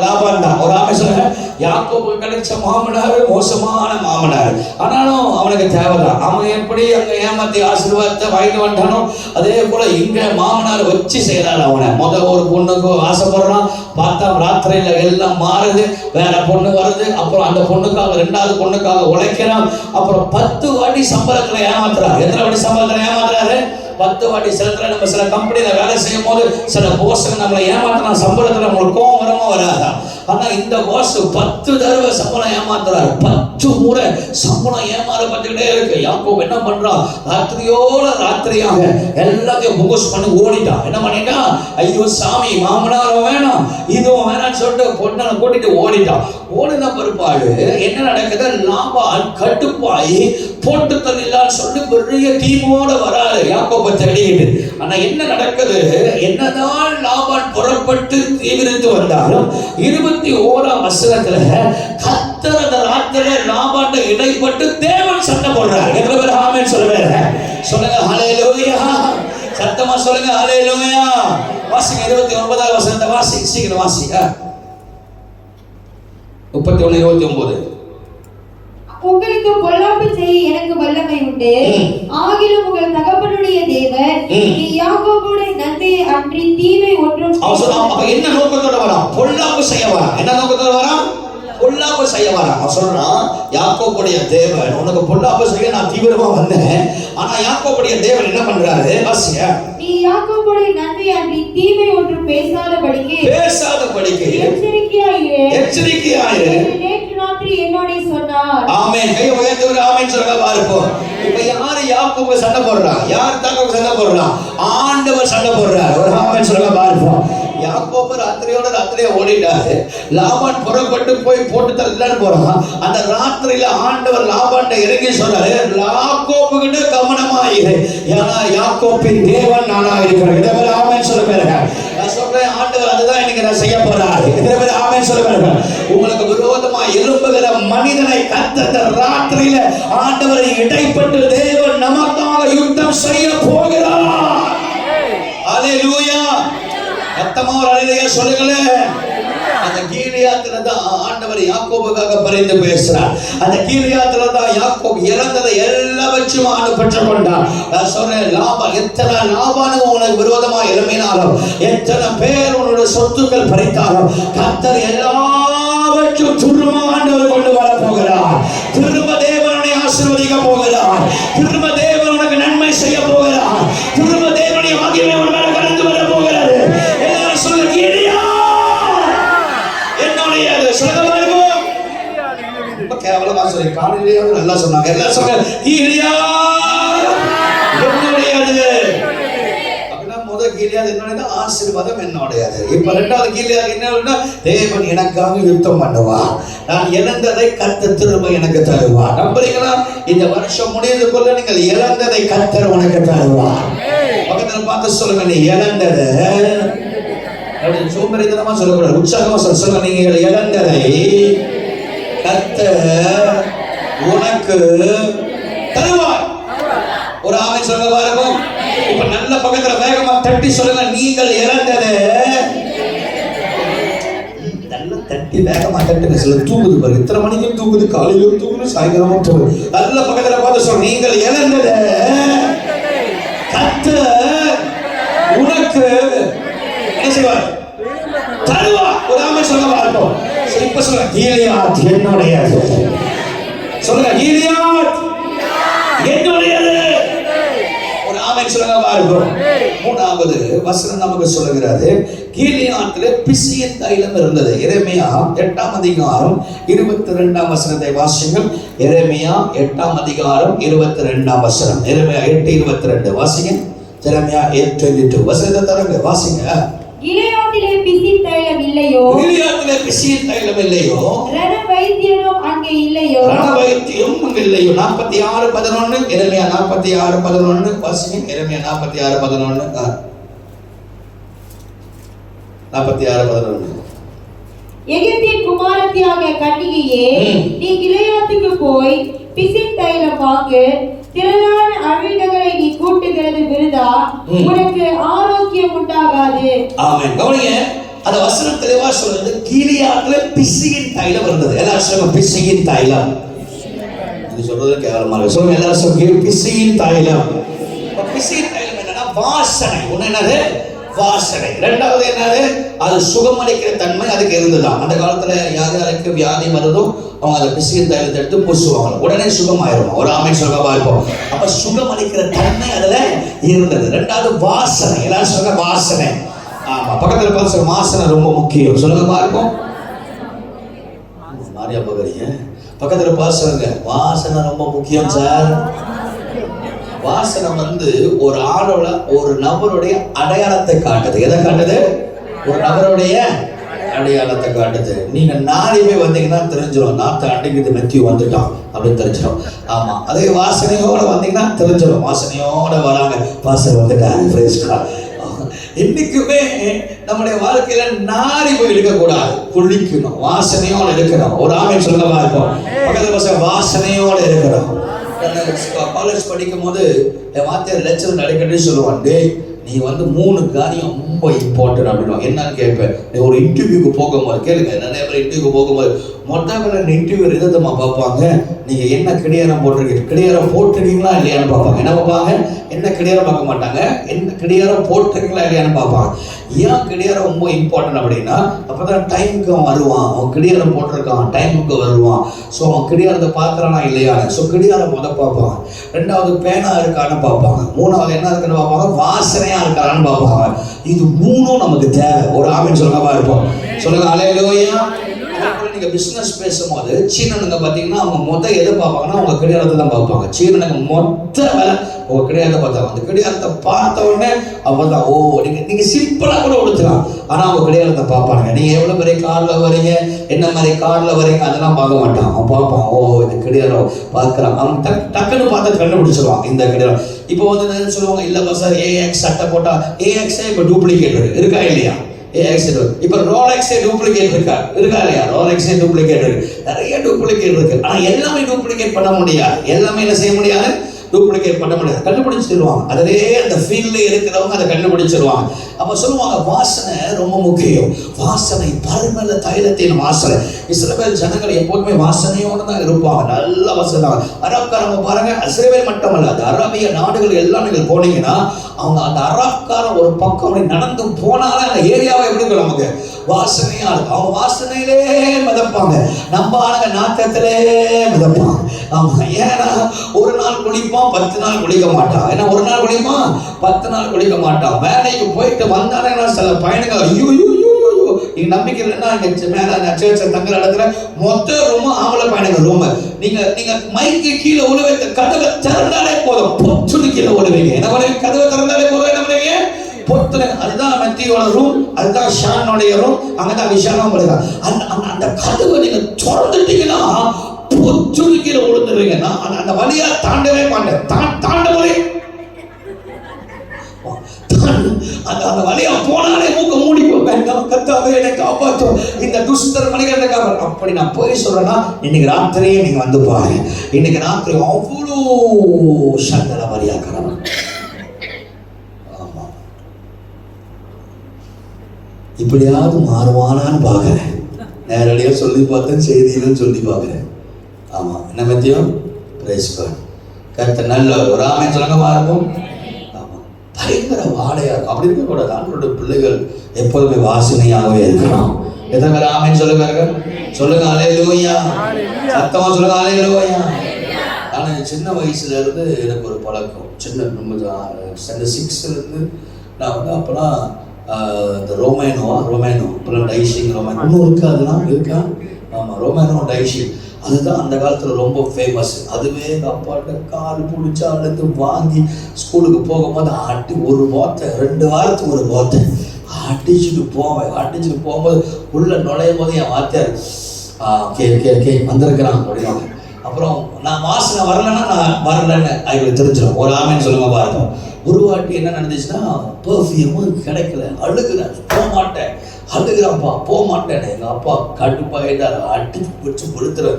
லாபான் தான். ஒரு ஆமென் சொல்லுங்க. யாக்கோபு கிடைச்ச மாமனார் மோசமான மாமனார். ஆனாலும் அவனுக்கு தேவைதான். அவன் எப்படி அங்க ஏமாத்தி ஆசீர்வாதத்தை வாங்கிட்டு வந்தானோ அதே போல இங்க மாமனார் வச்சு செய்யறாரு. அவனை ஒரு பொண்ணுக்கு ஆசைப்படுறான். பார்த்தா ராத்திரியில எல்லாம் மாறுது, வேற பொண்ணு வருது. அப்புறம் அந்த பொண்ணுக்காக 2வது பொண்ணுக்காக உழைக்கிறான். அப்புறம் 10 வாட்டி சம்பளத்துல ஏமாத்துறாரு. எத்தனை வாட்டி சம்பளத்துல ஏமாத்துறாரு? 10 வாட்டி. சில நம்ம சில கம்பெனியில வேலை செய்யும் போது சில போஸ்டுங்க நம்மளை ஏமாத்தினா சம்பளத்துல நம்மளுக்கு கோவம் வரமா வராதா? ஆனா இந்த போஸ் 10 தடவை சம்பளம் ஏமாத்துறாரு. 10 முறை சம்பளம் ஏமாறப்பட்டுக்கிட்டே இருக்கு. யாக்கோபு என்ன பண்றான்? ராத்திரியோட ராத்திரியாக எல்லாத்தையும் புகஸ் பண்ணி ஓடிட்டான். என்ன பண்ணிட்டான்? ஐயோ சாமி, மாமனாரும் வேணாம் இதுவும் வேணாம்னு சொல்லிட்டு பொண்ணை கூட்டிட்டு ஓடிட்டான். ஓடின பிற்பாடு என்ன நடக்குது? லாபான் கட்டுப்பாயி போட்டு தள்ளிலான்னு சொல்லி பெரிய டீமோட வராரு யாக்கோபை தேடிட்டு. ஆனா என்ன நடக்குது? என்னதான் லாபான் புறப்பட்டு தீவிரித்து வந்தாலும் 21ஆம் வசனத்துல கர்த்தர் அந்த ராத்திரில லாபான்ட இடைப்பட்டு தேவன் சண்டை போடுறார். எத்தனை பேர் ஆமென் சொல்லுங்க? சொல்லுங்க ஹல்லேலூயா. சத்தமா சொல்லுங்க ஹல்லேலூயா. வாசிங்க 29ஆம் வசனத்தை வாசி, சீக்கிரம் வாசி. 31 29. உங்களுக்கு பொல்லாப்பு செய்ய எனக்கு வல்லமை உண்டு. ஆகிலும் உங்கள் தகப்பனுடைய தேவன் யாக்கோபோட நன்மையை அன்றி தீமை ஒன்றும். என்ன நோக்கத்தோட வரான்? பொல்லாப்பு செய்ய வரான். என்ன நோக்கத்தோட வரான்? பொல்லாப்பு செய்ய வரான். அவன் சொல்றான், யாக்கோபுடைய தேவன் உனக்கு பொல்லாப்பு செய்ய நான் தீவிரமா வந்தேன். ஆனா யாக்கோபுடைய தேவன் என்ன பண்றாரு? வாசிங்க. நீ யாக்கோபுடைய நன்மை அன்றி தீமை ஒன்றும் பேசாதபடிக்கு எச்சரிக்கையாயிரு. நேற்று ராத்திரி என்னோட சொன்னார். ஆமென். கை உயர்த்தி ஒரு ஆமென் சொல்லுங்க பாருப்போம். இப்ப யாரு யாக்கோபு சண்டை போடுறான்? யார் தாக்கோபு சண்டை போடுறான்? ஆண்டவர் சண்டை போடுறார். ஒரு ஆமென் சொல்லுங்க பாருப்போம். யாக்கோபு ராத்திரியோட ராத்திரியே ஓடிட்டாரு. லாபான் புறப்பட்டு போய் போட்டு தள்ளலான்னு போறான். அந்த ராத்திரியில ஆண்டவர் லாபான்ட்ட இறங்கி சொல்றாரு, யாக்கோபு கிட்ட கவனமா இரு, ஏன்னா யாக்கோபின் தேவன் நானா இருக்கிறேன். இதை பேர் ஆமென் சொல்லுங்க. நான் சொல்றேன், ஆண்டவர் அதுதான் இன்னைக்கு நான் செய்ய போறாரு. இதை பேர் ஆமென் சொல்லுங்க. உங்களுக்கு விரோதமா எழும்புகிற மனிதனை கர்த்தர் ராத்திரியில ஆண்டவரை இடைப்பட்டு தேவன் நமக்காக யுத்தம் செய்ய போகிறார். அல்லேலூயா. ரத்தமா ஒரு அல்லேலூயா சொல்லுங்களே. அந்த கீலியாத்துல தான் ஆண்டவர் யாக்கோபுக்காக பரிந்து பேசுறார். அந்த கீலியாத்துல தான் யாக்கோபு இழந்ததை எல்லாவற்றையும் ஆண்டு பெற்றுக் கொண்டார். நான் சொல்றேன், லாபான் எத்தனை லாபானுக்கு உனக்கு விரோதமா எழுப்பினாலும், எத்தனை பேர் உன்னுடைய சொத்துக்கள் பறித்தாலும், கர்த்தர் எல்லாவற்றையும் திரும்ப ஆண்டவர் கொண்டு வர போகிறார். திரும்ப தேவனை ஆசீர்வதிக்க போகிறார். திரும்ப தேவன் உனக்கு நன்மை செய்ய போகிறார். திரும்ப தேவனுடைய மகிமை உன் மேல கடந்து வர போகிறது. எல்லாரும் சொல்லுங்க, கீலியா என்னுடையது. சொல்லுங்க பாருங்க. ரொம்ப கேவலமா சொல்லி காலையிலேயே நல்லா சொன்னாங்க. எல்லாரும் சொல்லுங்க, கீலியா என்னுடையது. அப்படின்னா முதல் கீலியாது என்னுடையது, ஆசீர்வாதம் என்னுடையது. இப்ப ரெண்டாவது கீலியாது என்ன, தேவன் எனக்காக யுத்தம் பண்ணுவார். நான் இழந்ததை கர்த்தர் திரும்ப எனக்கு தருவார். நம்புறீங்களா? இந்த வருஷம் முடியறதுக்குள்ள நீங்கள் இழந்ததை கர்த்தர் உனக்கு தருவார். பக்கத்துல பார்த்து சொல்லுங்க, நீ இழந்ததை சோம்பேறித்தனமா சொல்லக்கூடாது, உற்சாகமா சொல்லுங்க, நீங்க இழந்ததை கர்த்தர் உனக்கு தருவார். ஒரு ஆமென் சொல்லுங்க பாருங்க. இப்ப நல்ல பக்கத்துல வேகமா தட்டி சொல்லுங்க, நீங்கள் இழந்ததை. நல்ல தட்டி வேகமா தட்டுங்க. சில தூங்குது பாருங்க, இத்தனை மணிக்கும் தூங்குது, காலையிலும் தூங்குது, சாயங்காலமும் தூங்குது. நல்ல பக்கத்துல பார்த்து சொல்லுங்க, நீங்கள் இழந்ததை கர்த்தர் உனக்கு என்ன செய்வார்? தருவார். ஒரு ஆமென் சொல்லுங்க பாருங்க. இப்ப சொல்லுங்க, கீலியாத் என்னுடையது. சொல்லுங்க, கீலியாத் என்னுடையது. ஒரு ஆமென் சொல்லுங்க பாருங்க. மூணாவது வசனம் நமக்கு சொல்லுகிறது, கீலியாத்திலே பிசியின் தைலம் இருந்தது. எரேமியா 8ஆம் அதிகாரம் 22ஆம் வசனத்தை வாசிங்கள். எரேமியா 8ஆம் அதிகாரம் 22ஆம் வசனம். எரேமியா 8:22 வாசிங்க. எரேமியா 8:22 வசனத்தை தரங்க, வாசிங்க. கிலியாத்திலே பிசின் தைலம் இல்லையோ, கிலியாத்திலே பிசின் தைலம் இல்லையோ, ரண வைத்தியனும் அங்கே இல்லையோ, ரண வைத்தியம் அங்கே இல்லையோ. 46:11 எரேமியா 46:11 வாசிங்க. எரேமியா 46:11 46:11. எகிப்தின் குமாரத்தியாக கன்னிகையே, நீ கிலியாத்துக்கு போய் பிசின் தைலம் வாங்கு. திரளான அவிழ்டங்களை நீ கூட்டுகிறது விருதா, உனக்கு ஆரோக்கியம் உண்டாகாது. ஆமென். கவனிங்க, அந்த வசனம் தெளிவா சொல்றது, கீலியாத்துல பிசியின் தைலம் இருந்தது. எல்லாரும் சொல்லுங்க, பிசியின் தைலம். இது சொல்றது கேவலமா இருக்கு. சொல்லுங்க எல்லாரும் சொல்லுங்க, பிசியின் தைலம். பிசியின் தைலம் என்னன்னா வாசனை. ஒண்ணு என்னது? வாசனை. ரெண்டாவது என்னது? அது சுகமளிக்கிற தன்மை அதுக்கு இருந்துதான். அந்த காலத்துல யாருக்கு வியாதி வருதோ அவங்க அந்த பிசியின் தைலத்தை எடுத்து பூசுவாங்க, உடனே சுகமாயிரும். ஒரு ஆமென் சொல்லுங்க பாருங்க. அப்ப சுகமளிக்கிற தன்மை அதுல இருந்தது. ரெண்டாவது வாசனை. எல்லாரும் சொல்லுங்க, வாசனை. ஆமா, பக்கத்துல பார்த்து வாசனை ரொம்ப முக்கியம். சொல்லுங்க பாருங்க. மாரியா பகரிங்க பக்கத்துல பார்த்து சொல்லுங்க, வாசனை ரொம்ப முக்கியம் சார். வாசனை ஒரு ஆளோட ஒரு நபருடைய அடையாளத்தை காட்டுது. எதை காட்டுது? ஒரு நபருடைய அடையாளத்தை காட்டுது. நீங்க நாளையே வந்தீங்கன்னா தெரிஞ்சிடும், நாத்த அன்னைக்கு மெத்தியூ வந்துட்டான் அப்படின்னு தெரிஞ்சிடும். ஆமா, அதே வாசனையோட வந்தீங்கன்னா தெரிஞ்சிடும், வாசனையோட வராங்க, வாசனை வந்துட்டாங்க. இன்னைக்குமே நம்முடைய வாழ்க்கையில நாரி போய் இருக்கக்கூடாது, குளிக்கணும், வாசனையோட இருக்கணும். ஒரு ஆமென் சொல்லுங்க இருக்கும். பக்கத்துல வாசனையோட இருக்கணும். காலேஜ் படிக்கும் போது என் வாத்தியார் லெக்சர் அடிக்கடி சொல்லுவான், டேய் நீ 3 காரியம் ரொம்ப இம்பார்ட்டன்ட் அப்படின்னு. என்னன்னு கேட்பேன். நீ ஒரு இன்டர்வியூக்கு போகும்போது கேளுங்க, நிறைய பேர் இன்டர்வியூக்கு போகும்போது மொத்தம் இன்டர்வியூ ரிதமா பார்ப்பாங்க, நீங்க என்ன கிடையாரம் போட்டிருக்கீங்க, கிடையாரம் போட்டிருக்கீங்களா இல்லையான்னு பார்ப்பாங்க. என்ன பார்ப்பாங்க? என்ன கிடையாரம் பார்க்க மாட்டாங்க, என்ன கிடையாரம் போட்டிருக்கீங்களா இல்லையான்னு பார்ப்பாங்க. ஏன் கிடையாரம் ரொம்ப இம்பார்ட்டன்ட் அப்படின்னா, அப்பதான் டைமுக்கு அவன் வருவான், அவன் கிடையாரம் போட்டிருக்கான், டைமுக்கு வருவான். ஸோ அவன் கிடையாரத்தை பார்க்கறானா இல்லையான்னு. ஸோ கிடையாரம் முதல் பார்ப்பாங்க. ரெண்டாவது பேனா இருக்கான்னு பார்ப்பாங்க. மூணாவது என்ன இருக்குன்னு பார்ப்பாங்க, வாசனையா இருக்கான்னு பார்ப்பாங்க. இது 3ம் நமக்கு தேவை. ஒரு ஆமென் சொல்லுங்க இருப்போம். சொல்லுங்க அல்லேலூயா. நீங்க பிசினஸ் பேசும்போது சீனனுங்க பாத்தீங்கன்னா அவங்க எதை பார்ப்பாங்கன்னா அவங்க கிடையாரத்தை தான் பார்ப்பாங்க. சீனனுங்க மொத்த வேலை உங்க கிடையாரத்தை பார்த்தாங்க. அந்த கிடையாரத்தை பார்த்த உடனே அவதான், ஓ நீங்க சிம்பிளா கூட கொடுத்துலாம், ஆனா அவங்க கிடையாரத்தை பார்ப்பாங்க. நீங்க எவ்வளவு பெரிய கார்ல வரீங்க, என்ன மாதிரி கார்ல வரீங்க, அதெல்லாம் பார்க்க மாட்டான். அவன் பார்ப்பான், ஓ இந்த கிடையாரம் பார்க்கறான். அவன் டக்குன்னு பார்த்து கண்டுபிடிச்சிருவான் இந்த கிடையாரம். இப்போ என்ன சொல்லுவாங்க, இல்ல சார் ஏஎக்ஸ் சட்டை போட்டா ஏஎக்ஸே இப்போ டூப்ளிகேட் இருக்கா இல்லையா? இப்ப ரோலெக்ஸே டூப்ளிகேட் இருக்கா இல்லையா? ரோலெக்ஸே டூப்ளிகேட் இருக்கு, நிறைய டூப்ளிகேட் இருக்கு. ஆனா எல்லாமே டூப்ளிகேட் பண்ண முடியாது, எல்லாமே என்ன செய்ய முடியாது, டூப்ளிகேட் பண்ண முடியாது, கண்டுபிடிச்சிருவாங்க. அதிலே அந்த ஃபீல்ட்ல இருக்கிறவங்க அதை கண்டுபிடிச்சிருவாங்க. அப்ப சொல்லுவாங்க வாசனை ரொம்ப முக்கியம். வாசனை பரிமள தைலத்தின் வாசனை. இஸ்ரவேல் ஜனங்கள் எப்போதுமே வாசனையோடு தான் இருப்பாங்க. நல்ல வாசனை. அரபுக்காரங்க பாருங்க, இஸ்ரவேல் மட்டுமல்ல, அந்த அரபிய நாடுகள் எல்லாம் நீங்கள் போனீங்கன்னா அவங்க அந்த அரபுக்கார ஒரு பக்கம் நடந்து போனாலே அந்த ஏரியாவை எப்படி இருக்கும், நமக்கு வாசனையா இருக்கும். அவங்க வாசனையிலே மிதப்பாங்க. நம்ம ஆளுங்க நாட்டத்திலே மிதப்பாங்க. ஆமா, ஏன்னா ஒரு நாள் குளிப்பான், 10 நாள் குளிக்க மாட்டான். ஏன்னா ஒரு நாள் குளிப்பான், 10 நாள் குளிக்க மாட்டான். வேலைக்கு போயிட்டு வந்தானே சில பயணங்கள், ஐயோ நீங்க நம்பிக்கை இல்லைன்னா இங்க மேல சேர்ச்ச தங்குற இடத்துல மொத்த ரூம் ஆம்பளை பயணங்கள் ரூம். நீங்க மைக்கு கீழே உழுவ கதவை திறந்தாலே போதும், பொச்சுன்னு கீழே உழுவீங்க. என்ன பண்ணுவீங்க? கதவை திறந்தாலே போதும், என்ன பண்ணுவீங்க? பொத்துல. அதுதான் மெத்தியோட ரூம், அதுதான் ஷானுடைய ரூம், அங்கதான் விஷாலம் படுங்க. அந்த கதவை நீங்க திறந்துட்டீங்கன்னா பொச்சுன்னு கீழே உழுந்துருவீங்க. அந்த வழியா தாண்டவே மாட்டேன். தாண்டவே அந்த வழியா போனாலே மூக்க மூடி வேண்டாம், கர்த்தாவே என்னை காப்பாற்றும், இந்த துஷ்டர் மனிதனை காப்பாற்று. அப்படி நான் போய் சொல்றேன்னா இன்னைக்கு ராத்திரியே நீங்க வந்து பாருங்க. இன்னைக்கு ராத்திரி அவ்வளோ சந்தன வழியா கடவுள். ஆமா, இப்படியாவது மாறுவானான்னு பாக்குறேன். நேரடியா சொல்லி பார்த்தேன், செய்தியிலும் சொல்லி பார்க்கிறேன். ஆமா, என்ன பத்தியும் பிரைஸ் காட். கர்த்தர் நல்ல ஒரு ஆமென் சொல்லுங்க மாறும். பயங்கர வாடையா இருக்கும். அப்படி இருக்கக்கூடாது. ஆண்டவருடைய பிள்ளைகள் எப்போதுமே வாசனையாகவே இருக்கணும். எத்தனை பேர் ஆமென் சொல்லுங்க? சொல்லுங்க அல்லேலூயா. சத்தமா சொல்லுங்க அல்லேலூயா. நான் சின்ன வயசுல இருந்து எனக்கு ஒரு பழக்கம். சின்ன நம்ம ஸ்டாண்டர்ட் 6ல இருந்து நான் வந்து அப்பெல்லாம் இந்த ரொமேனோ அப்பெல்லாம் டைஷிங் ரொமேனோ ஒன்றும் இருக்கா, அதெல்லாம் இருக்கா? ஆமாம், ரொமேனோ டைஷிங் அதுதான் அந்த காலத்தில் ரொம்ப ஃபேமஸ். அதுவே எங்கள் அப்பாட்ட கால் பிடிச்சி அழுத்து வாங்கி ஸ்கூலுக்கு போகும்போது ஆட்டி ஒரு போத்தை 2 வாரத்துக்கு ஒரு போத்தை அடிச்சுட்டு போவேன். அடிச்சுட்டு போகும்போது உள்ளே நுழையும் போது என் வாத்தியார் கே வந்திருக்கிறான் அப்படின்னா. அப்புறம் நான் வாசனை வரலன்னா நான் வரலன்னு அவங்களுக்கு தெரிஞ்சிடும். ஒரு ஆமைன்னு சொல்லுங்க பாருங்க. ஒரு வாட்டி என்ன நடந்துச்சுன்னா பர்ஃப்யூமும் கிடைக்கல, அழுகுறேன், போக மாட்டேன், அழுகிறாப்பா போக மாட்டேன். எங்கள் அப்பா கடுப்பாயிட்டார், அடிச்சு பிடிச்சி கொடுத்துரு.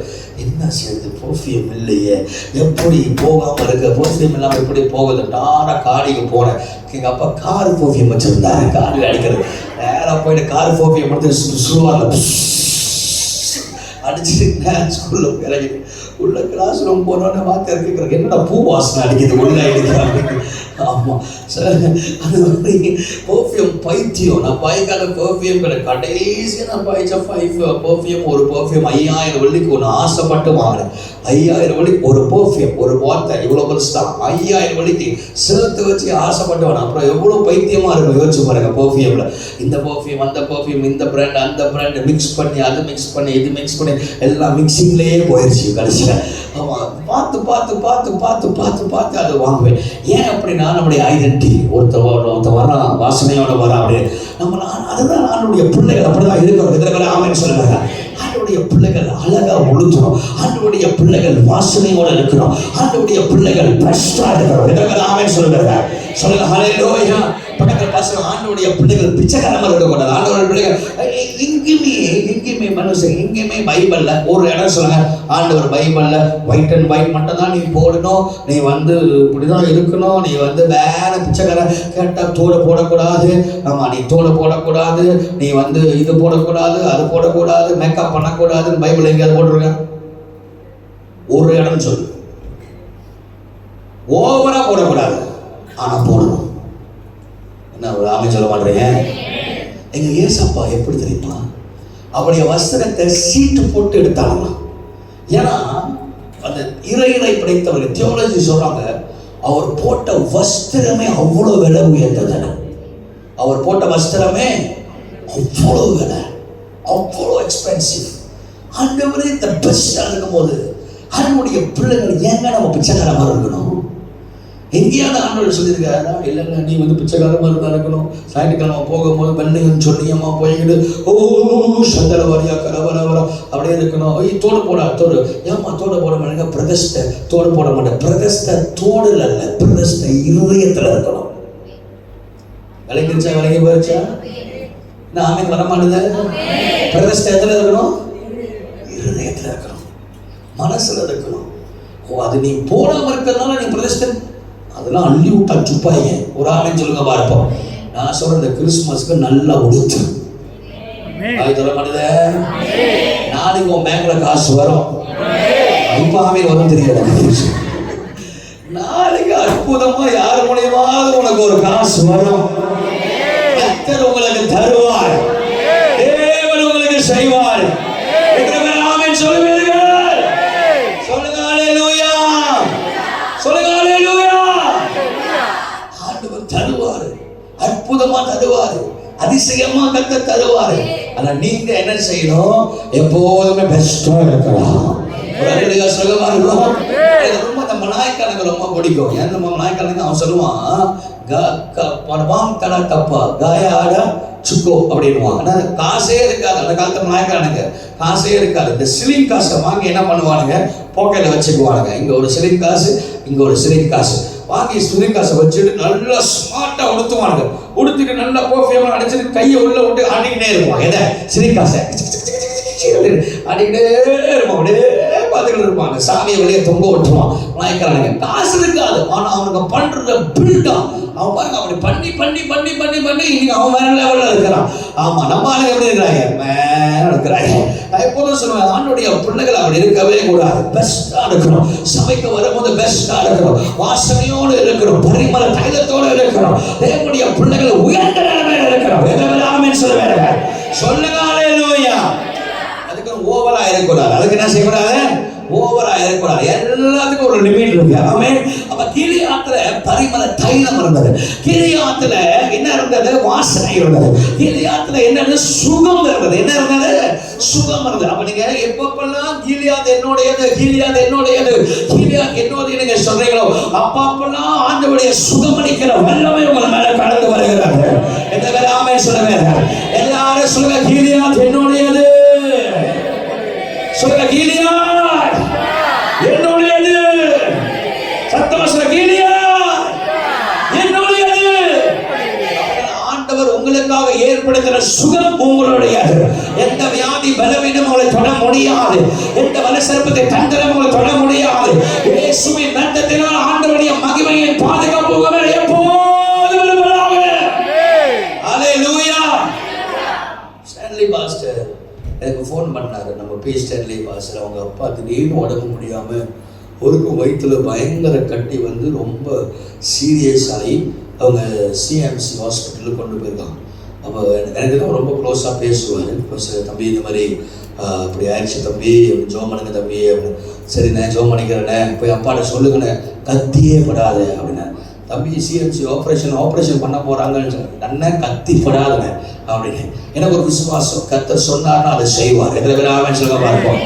என்ன செய்யுது, பர்ஃப்யூம் இல்லையே, எப்படி போகாமல் இருக்க, பர்ஃப்யூம் இல்லாமல் எப்படி போகுது? டாராக காடிக்கு போனேன். எங்கள் அப்பா கார் பர்ஃப்யூம் வச்சுருந்தாரு, காரில் அடிக்கிறது. நேராக போயிட்டு கார் பர்ஃப்யூம் எடுத்து சுருவாங்க அடிச்சுட்டு நேரம் ஸ்கூலில் இறங்கிட்டு உள்ள கிளாஸ் ரூம் போனோடனே வாத்தியார் கேட்குறாங்க, என்னடா பூ வாசனை அடிக்குது உள்ள அடிக்கிறாங்க. ஆமாம் சார், அது வந்து பர்ஃப்யூம் பைத்தியம். நான் பாய்க்காத பர்ஃப்யூம் கிடையாது. கடைசியாக நான் பாய்ச்ச 5 பர்ஃப்யூம், ஒரு பர்ஃப்யூம் 5000 வெள்ளிக்கு ஒன்று ஆசைப்பட்டு வாங்கினேன். 5000 வெள்ளிக்கு ஒரு பர்ஃப்யூம், ஒரு வார்த்தை இவ்வளோ பெருசு தான். 5000 வெள்ளிக்கு சேர்த்து வச்சு ஆசைப்பட்டு வாங்க. அப்புறம் எவ்வளோ பைத்தியமாக இருக்கும் யோசிச்சு பாருங்க. பர்ஃப்யூமில் இந்த பர்ஃப்யூம், அந்த பர்ஃப்யூம், இந்த பிராண்ட், அந்த பிராண்ட் மிக்ஸ் பண்ணி, அது மிக்ஸ் பண்ணி, இது மிக்ஸ் பண்ணி, எல்லாம் மிக்சிங்லேயே போயிடுச்சு கடைசியில். ஆமாம், பார்த்து அதை வாங்குவேன். ஏன் அப்படின்னா நம்முடைய ஐடென்டிட்டி, ஒருத்தர் வரான் வாசனையோட வரான் அப்படி நம்ம. அதுதான் ஆண்டவருடைய பிள்ளைகள் அப்படிதான் இருக்கிறோம். எதிர்கால ஆமென் சொல்லுங்க. ஆண்டவருடைய பிள்ளைகள் அழகா ஒழுங்கணும். ஆண்டவருடைய பிள்ளைகள் வாசனையோட இருக்கணும். ஆண்டவருடைய பிள்ளைகள் பிரஷ்டா இருக்கணும். எதிர்கால ஆமென் சொல்லுங்க. சொல்லுங்க ஹல்லேலூயா. பக்கத்தில் பசங்க ஆண்டவருடைய பிள்ளைகள் பிச்சைக்காரமாக இருக்கக்கூடாது. ஆண்டவருடைய பிள்ளைகள் எங்கேயுமே மனுஷன் எங்கேயுமே பைபிள்ல ஒரு இடம் சொல்லுங்க, ஆண்டவர் பைபிள்ல ஒயிட் அண்ட் ஒயிட் மட்டும் தான் நீ போடணும், நீ வந்து இப்படிதான் இருக்கணும், நீ வந்து வேற பிச்சைக்கார கேட்டால் தோடு போடக்கூடாது, ஆமா நீ தோடு போடக்கூடாது, நீ வந்து இது போடக்கூடாது, அது போடக்கூடாது, மேக்கப் பண்ணக்கூடாதுன்னு பைபிள் எங்கேயாவது போட்டிருக்க? ஒரு இடம் சொல்லு. ஓவரா போடக்கூடாது, ஆனா போடணும். என்ன ஒரு ஆமென் சொல்ல மாட்டேங்க? எங்க ஏசப்பா எப்படி தெரியுமா, அவருடைய வஸ்திரத்தை சீட்டு போட்டு எடுத்தாங்களாம். ஏன்னா அந்த இறை படைத்தவர்கள் தியோலஜி சொல்றாங்க, அவர் போட்ட வஸ்திரமே அவ்வளவு விலை உயர்ந்தது. அவர் போட்ட வஸ்திரமே அவ்வளவு விலை, அவ்வளோ எக்ஸ்பென்சிவ். ஆண்டவரே த பெஸ்டா இருக்கும் போது அவருடைய பிள்ளைகள் ஏங்க நம்ம பிச்சைக்காரமாக இருக்கணும்? எங்கேயாவது ஆண்டவர் சொல்லியிருக்காரா? இல்லைங்க, நீ வந்து பிச்சைக்காரமாக இருந்தால் இருக்கணும். ஞாயிற்றுக்கிழமை போகும்போது வெள்ளையும் சொன்னியமாக போய்கிட்டு ஓ சந்தன வரியா கரவர அப்படியே இருக்கணும். தோடு போட தோடு, ஏமா தோடு போட மாட்டேங்க? பிரதிஷ்டை தோடு போட மாட்டேன். பிரதிஷ்டை தோடுல அல்ல, பிரதிஷ்டை இருதயத்தில் இருக்கணும். விளங்கிருச்சா? விளங்கி போயிடுச்சா? நான் ஆமென் வர மாட்டேது. பிரதிஷ்டை எதில் இருக்கணும்? இருதயத்தில் இருக்கணும், மனசுல இருக்கணும். அது நீ போடாம இருக்கிறதுனால நீ பிரதிஷ்டை அதெல்லாம் அள்ளி விட்டா சுப்பாங்க. ஒரு ஆளுன்னு சொல்லுங்க பார்ப்போம். நான் சொல்ற இந்த கிறிஸ்துமஸ்க்கு நல்லா உடுத்து சொல்ல மாட்டேத. நாளைக்கு உன் பேங்க்ல காசு வரும். இப்பவே வரும் தெரியாது. நாளைக்கு அற்புதமா யார் மூலியமாவது உனக்கு ஒரு காசு வரும். கர்த்தர் உங்களுக்கு தருவார். தேவன் உங்களுக்கு செய்வார். ஆமென் சொல்லுவீர்கள். சொல்லுங்க ஹalleluya. சொல்லுங்க ஹalleluya. ஆண்டவர் தருவார். அற்புதமா தருவார். அதிசயமா கர்த்தர் தருவார். ஆனா நீங்க என்ன செய்யணும்? எப்போதுமே பெஸ்டா இருக்கலாம். ஒரு அழகா சொல்லுவா இருக்கும். ரொம்ப நம்ம நாய்க்காரங்க ரொம்ப பிடிக்கும். ஏன் நம்ம நாய்க்காரங்க அவன் சொல்லுவான் கப்பா காயாடா சுக்கோ அப்படின்வான். ஆனால் காசே இருக்காது. அந்த காலத்துல நாய்க்காரனுங்க காசே இருக்காது. இந்த சிலிங் காசை வாங்கி என்ன பண்ணுவானுங்க? பாக்கெட்ல வச்சுக்குவானுங்க. இங்க ஒரு சிலிங் காசு, இங்க ஒரு சிலிங் காசு வாங்கி சிலிங் காசை வச்சுட்டு நல்லா ஸ்மார்ட்டா உடுத்துவானுங்க. உடுத்திட்டு நல்லா பர்ஃபியூம் அடிச்சுட்டு கையை உள்ள விட்டு ஆடிக்கிட்டே இருப்பான். எதை? சிலிங் காசை அடிக்கிட்டே இருப்பான். அப்படியே பார்த்துக்கிட்டு இருப்பாங்க. சாமியை வெளியே தொங்க விட்டுருவான் நாய்க்காரனுங்க. காசு இருக்காது. ஆனா அவனுக்கு பண்றத பில்டா அவன் பாருங்க. அப்படி பண்ணி பண்ணி பண்ணி பண்ணி பண்ணி இன்னைக்கு அவன் வேற லெவல்ல இருக்கிறான். ஆமா, நம்ம ஆளுங்க எப்படி இருக்கிறாங்க? மேல இருக்கிறாங்க. நான் எப்போதும் சொல்லுவேன், ஆண்டுடைய பிள்ளைகள் அப்படி இருக்கவே கூடாது. பெஸ்டா இருக்கணும். சபைக்கு வரும்போது பெஸ்டா இருக்கணும். வாசனையோடு இருக்கணும். பரிமள தைலத்தோடு இருக்கணும். தேவனுடைய பிள்ளைகள் உயர்ந்த நிலைமையில இருக்கணும். ஆமென் சொல்லுவாங்க. சொல்லுங்க ஹalleluya. அதுக்கு ஓவரா இருக்கக்கூடாது. அதுக்கு என்ன செய்யக்கூடாது? ஓவரா இருக்கக்கூடாது. எல்லாத்துக்கும் ஒரு லிமிட் இருக்கு. ஆமென். அப்ப கீலேயாத்துல பரிமள தைலம் இருந்தது. கீலேயாத்துல என்ன இருந்தது? வாசனை இருந்தது. கீலேயாத்துல என்னது? சுகம் இருந்தது. என்ன இருந்தது? சுகம் இருந்தது. அப்ப நீங்க எப்பப்பெல்லாம் கீலேயாத் என்னோடையது, கீலேயாத் என்னோடையது, கீலேயாத் என்னோடையது நீங்க சொல்றீங்களோ அப்பப்பெல்லாம் ஆண்டவருடைய சுகமளிக்கிற வல்லமை உங்க மேல கடந்து வருகிறது. எந்த வேற ஆமென் சொல்லுங்க. எல்லாரும் சொல்லுங்க, கீலேயாத் என்னோடையது. சொல்லுங்க, கீலேயாத் என்னோடையது. சத்தமா சொல்லுங்க, கீலேயாத் என்னோடையது. ஆண்டவர் உங்களுக்காக ஏற்படுத்துகிற சுகம் உங்களுடையது. எந்த வியாதி பலவீனம் உங்களை தொட முடியாது. எந்த வலசர்ப்பத்தை தந்திரம் உங்களை தொட முடியாது. இயேசுவின் ரத்தத்தினால் ஆண்டவருடைய மகிமையை பாதுகாப்பு உங்களை எப்போதும் இருப்பதாக. ஹalleluya. ஸ்டான்லி பாஸ்டர் எனக்கு ஃபோன் பண்ணாரு. நம்ம ஸ்டான்லி பாஸ்டர் அவங்க அப்பா திடீர்னு உடம்பு முடியாமல் ஒருக்கு வயிற்றுல பயங்கர கட்டி வந்து ரொம்ப சீரியஸ் ஆகி அவங்க சிஎம்சி ஹாஸ்பிட்டலுக்கு கொண்டு போயிருக்காங்க. அப்போ எனக்கு தான் ரொம்ப க்ளோஸாக பேசுவார். இப்போ தம்பி இந்த மாதிரி அப்படி ஆயிடுச்சு தம்பி, ஜோம் பண்ணுங்க தம்பி அப்படின்னு. சரிண்ணே ஜோம் பண்ணிக்கிறேண்ணே, போய் அப்பாட்ட சொல்லுங்கண்ணே, கத்தியே படாது அப்படின்னா. தம்பி சிஎம்சி ஆப்ரேஷன் பண்ண போகிறாங்கன்னு சொன்னேன். அண்ணன் கத்தி படாதுண்ணே அப்படின்னு. எனக்கு ஒரு விசுவாசம், கர்த்தர் சொன்னார்னா அதை செய்வார். எத்தனை பேர் ஆமென் சொல்லுங்க பார்ப்போம்.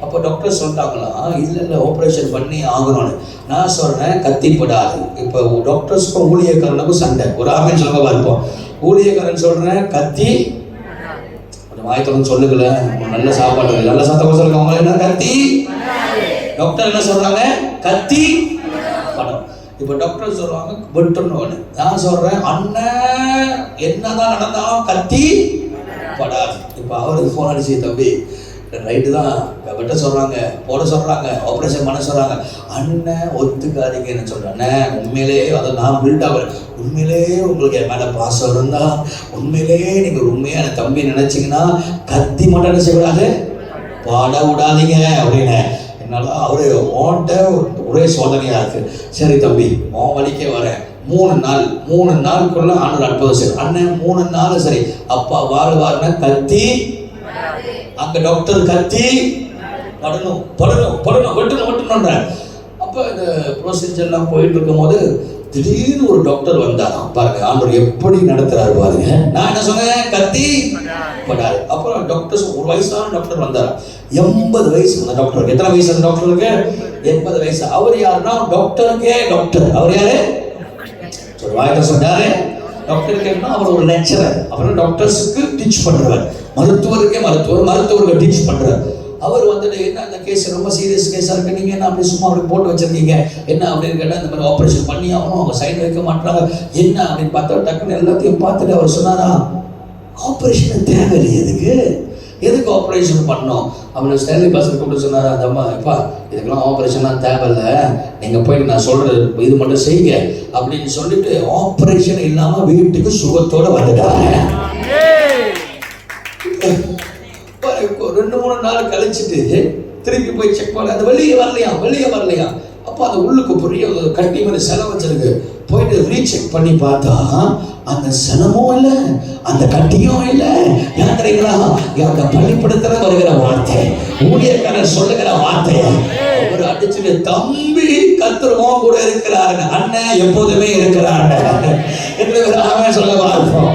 அப்போ டாக்டர் சொல்லிட்டாங்களா, இல்லை ஆப்ரேஷன் பண்ணி ஆகணும்னு. நான் சொல்கிறேன் கத்திப்படாது. இப்போ டாக்டர்ஸ்க்கும் ஊழியக்காரனுக்கும் சண்டை. ஒரு ஆமென் சொல்லுங்க பார்ப்போம். ஊழியக்காரன் சொல்கிறேன் கத்தி கொஞ்சம் வாய்த்தவங்க சொல்லுங்கள, நல்ல சாப்பாடு நல்ல சத்தமாக சொல்லுங்க. அவங்க என்ன கத்தி, டாக்டர் என்ன சொல்கிறாங்க கத்தி படம். இப்போ டாக்டர் சொல்லுவாங்க விட்டுன்னு. நான் சொல்கிறேன் அண்ணன் என்னதான் நடந்தாலும் கத்தி படாது. இப்போ அவருக்கு ஃபோன் அடிச்சு தம்பி ரைட்டு தான் வெட்ட சொல்கிறாங்க, போட சொல்கிறாங்க, ஆப்ரேஷன் பண்ண சொல்கிறாங்க, அண்ணன் ஒத்துக்காதீங்கன்னு சொல்கிறேன். அண்ணன் உண்மையிலேயே அதை நான் பில்ட் ஆகலை. உண்மையிலேயே உங்களுக்கு என் மேலே பாசம் இருந்தால், உண்மையிலேயே நீங்கள் உண்மையான தம்பி நினச்சிங்கன்னா கத்தி மட்டும் என்ன செய்யக்கூடாது, பாட விடாதீங்க அப்படின்னு. என்னால் அவரே ஓன்ட்ட ஒரே சோதனையாக இருக்குது. சரி தம்பி உன் வலிக்கே வரேன். 3 நாளுக்குள்ள ஆண்டு அற்புதம் சரி. அண்ணன் 3 நாள் சரி அப்பா வாழ்வாருன்னா கத்தி, அங்க டாக்டர் கத்தி படணும் வெட்டணும்ன்ற. அப்போ இந்த ப்ரொசீஜர்லாம் போயிட்டு இருக்கும் போது திடீர்னு ஒரு டாக்டர் வந்தாராம். பாருங்க ஆண்டவர் எப்படி நடத்துறாரு பாருங்க. நான் என்ன சொன்னேன் கத்தி படாது. அப்புறம் டாக்டர்ஸ் ஒரு வயசான டாக்டர் வந்தாராம். 80 வயசு அந்த டாக்டருக்கு. எத்தனை வயசு அந்த டாக்டருக்கு? 80 வயசு. அவர் யாருன்னா டாக்டருக்கே டாக்டர். அவர் யாரு வாய்த்த சொன்னாரு. டாக்டருக்கு என்ன, அவர் ஒரு லெக்சரர். அப்புறம் டாக்டர்ஸுக்கு டீச் பண்றவர், மருத்துவருக்கு டீச் பண்றார். அவர் வந்துட்டு என்ன அந்த கேஸ் ரொம்ப சீரியஸ் கேஸாக இருக்குது, நீங்கள் என்ன அப்படி சும்மா அப்படி போட்டு வச்சிருக்கீங்க என்ன அப்படின்னு கேட்டால், இந்த மாதிரி ஆப்ரேஷன் பண்ணி ஆகணும், அவங்க சைன் வைக்க மாட்டாங்க என்ன அப்படின்னு பார்த்தா டக்குன்னு எல்லாத்தையும் பார்த்துட்டு அவர் சொன்னாரா, ஆப்ரேஷன் தேவையில்லை, எதுக்கு எதுக்கு ஆப்ரேஷன் பண்ணோம் அப்படின்னு ஸ்டேன்லி பாஸ்டர் கூப்பிட்டு சொன்னார். அந்த அம்மா, எப்பா இதுக்கெல்லாம் ஆப்ரேஷன்லாம் தேவையில்லை, நீங்கள் போய் நான் சொல்கிறது இது மட்டும் செய்யுங்க அப்படின்னு சொல்லிட்டு ஆப்ரேஷன் இல்லாமல் வீட்டுக்கு சுகத்தோடு வந்துட்டாங்க. 2-3 நாள் கழிச்சுட்டு திருப்பி போய் செக் பண்ண, அது வெளியே வரலையா. அப்போ அந்த உள்ளுக்கு பெரிய கட்டி மாதிரி செலம் வச்சிருக்கு. போயிட்டு ரீசெக் பண்ணி பார்த்தா அந்த செலமும் இல்லை, அந்த கட்டியும் இல்லை. ஏன் தெரியுங்களா? அந்த பள்ளிப்படத்துல வருகிற வார்த்தை, ஊழியக்காரர் சொல்லுகிற வார்த்தையை அவர் அடிச்சுட்டு, தம்பி கர்த்தர் கூட இருக்கிறார், அண்ணன் எப்போதுமே இருக்கிறார் என்று சொல்ல பார்ப்போம்.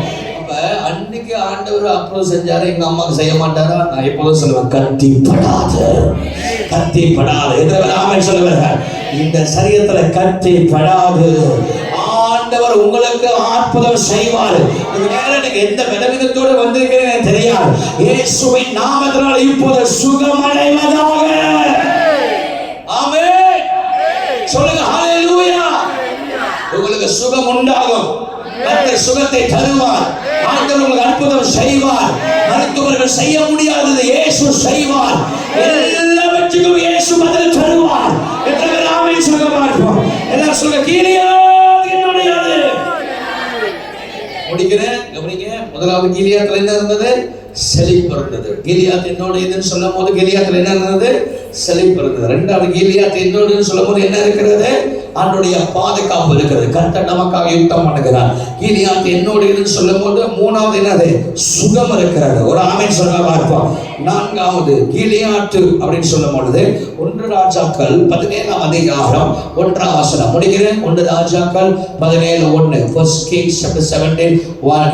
அன்னைக்கு ஆண்டவர் அப்ரோச் செஞ்சாரு, எங்க அம்மாவுக்கு செய்ய மாட்டாரா? நான் எப்போதும் சொல்லுவேன், கத்திப்படாது. ஆமென் சொல்லுவாங்க. இந்த சரீரத்துல கத்திப்படாது. ஆண்டவர் உங்களுக்கு அற்புதம் செய்வார். நீங்க எந்த பலவீனத்தோடு வந்திருக்கிறேன் தெரியாது. இயேசுவின் நாமத்தினால் இப்போது சுகமடைவதாக. ஆமென் சொல்லுங்க. ஹல்லேலூயா. உங்களுக்கு சுகம் உண்டாகும். கர்த்தர் சுகத்தை தருவார். ஆண்டவர் உங்களுக்கு அற்புதம் செய்வார். மருத்துவர்கள் செய்ய முடியாதது இயேசு செய்வார். எல்லாவற்றுக்கும் இயேசு பதில் தருவார். எத்தனை பேர் ஆமென் சொல்ல பார்ப்போம்? எல்லாரும் சொல்லுங்க, கீலியாத் என்னுடையது. முடிக்கிறேன், கவனிங்க. முதலாவது கீலியாத்ல என்ன இருந்தது? செழிப்பு இருந்தது. கீலியாத் என்னுடையதுன்னு சொல்லும் போது கீலியாத்ல என்ன இருந்தது? செழிப்பு இருந்தது. இரண்டாவது கீலியாத் என்னுடையதுன்னு சொல்லும் போது என்ன இருக்கிறது? ஆண்டுடைய பாதுகாப்பு இருக்கிறது. கர்த்தர் நமக்காக யுத்தம் பண்ணுகிறார். கீலியாத் என்னுடையதுன்னு சொல்லும் போது மூணாவது என்னது? சுகம் இருக்கிறது. ஒரு ஆமென் சொல்ல பார்ப்போம். நான்காவது கீலியாத்து அப்படின்னு சொல்லும் பொழுது 1 ராஜாக்கள் 17ஆம் அதிகாரம் 1ஆம் வசனம். முடிக்கிறேன். 1 ராஜாக்கள் 17:1. First Kings chapter 17.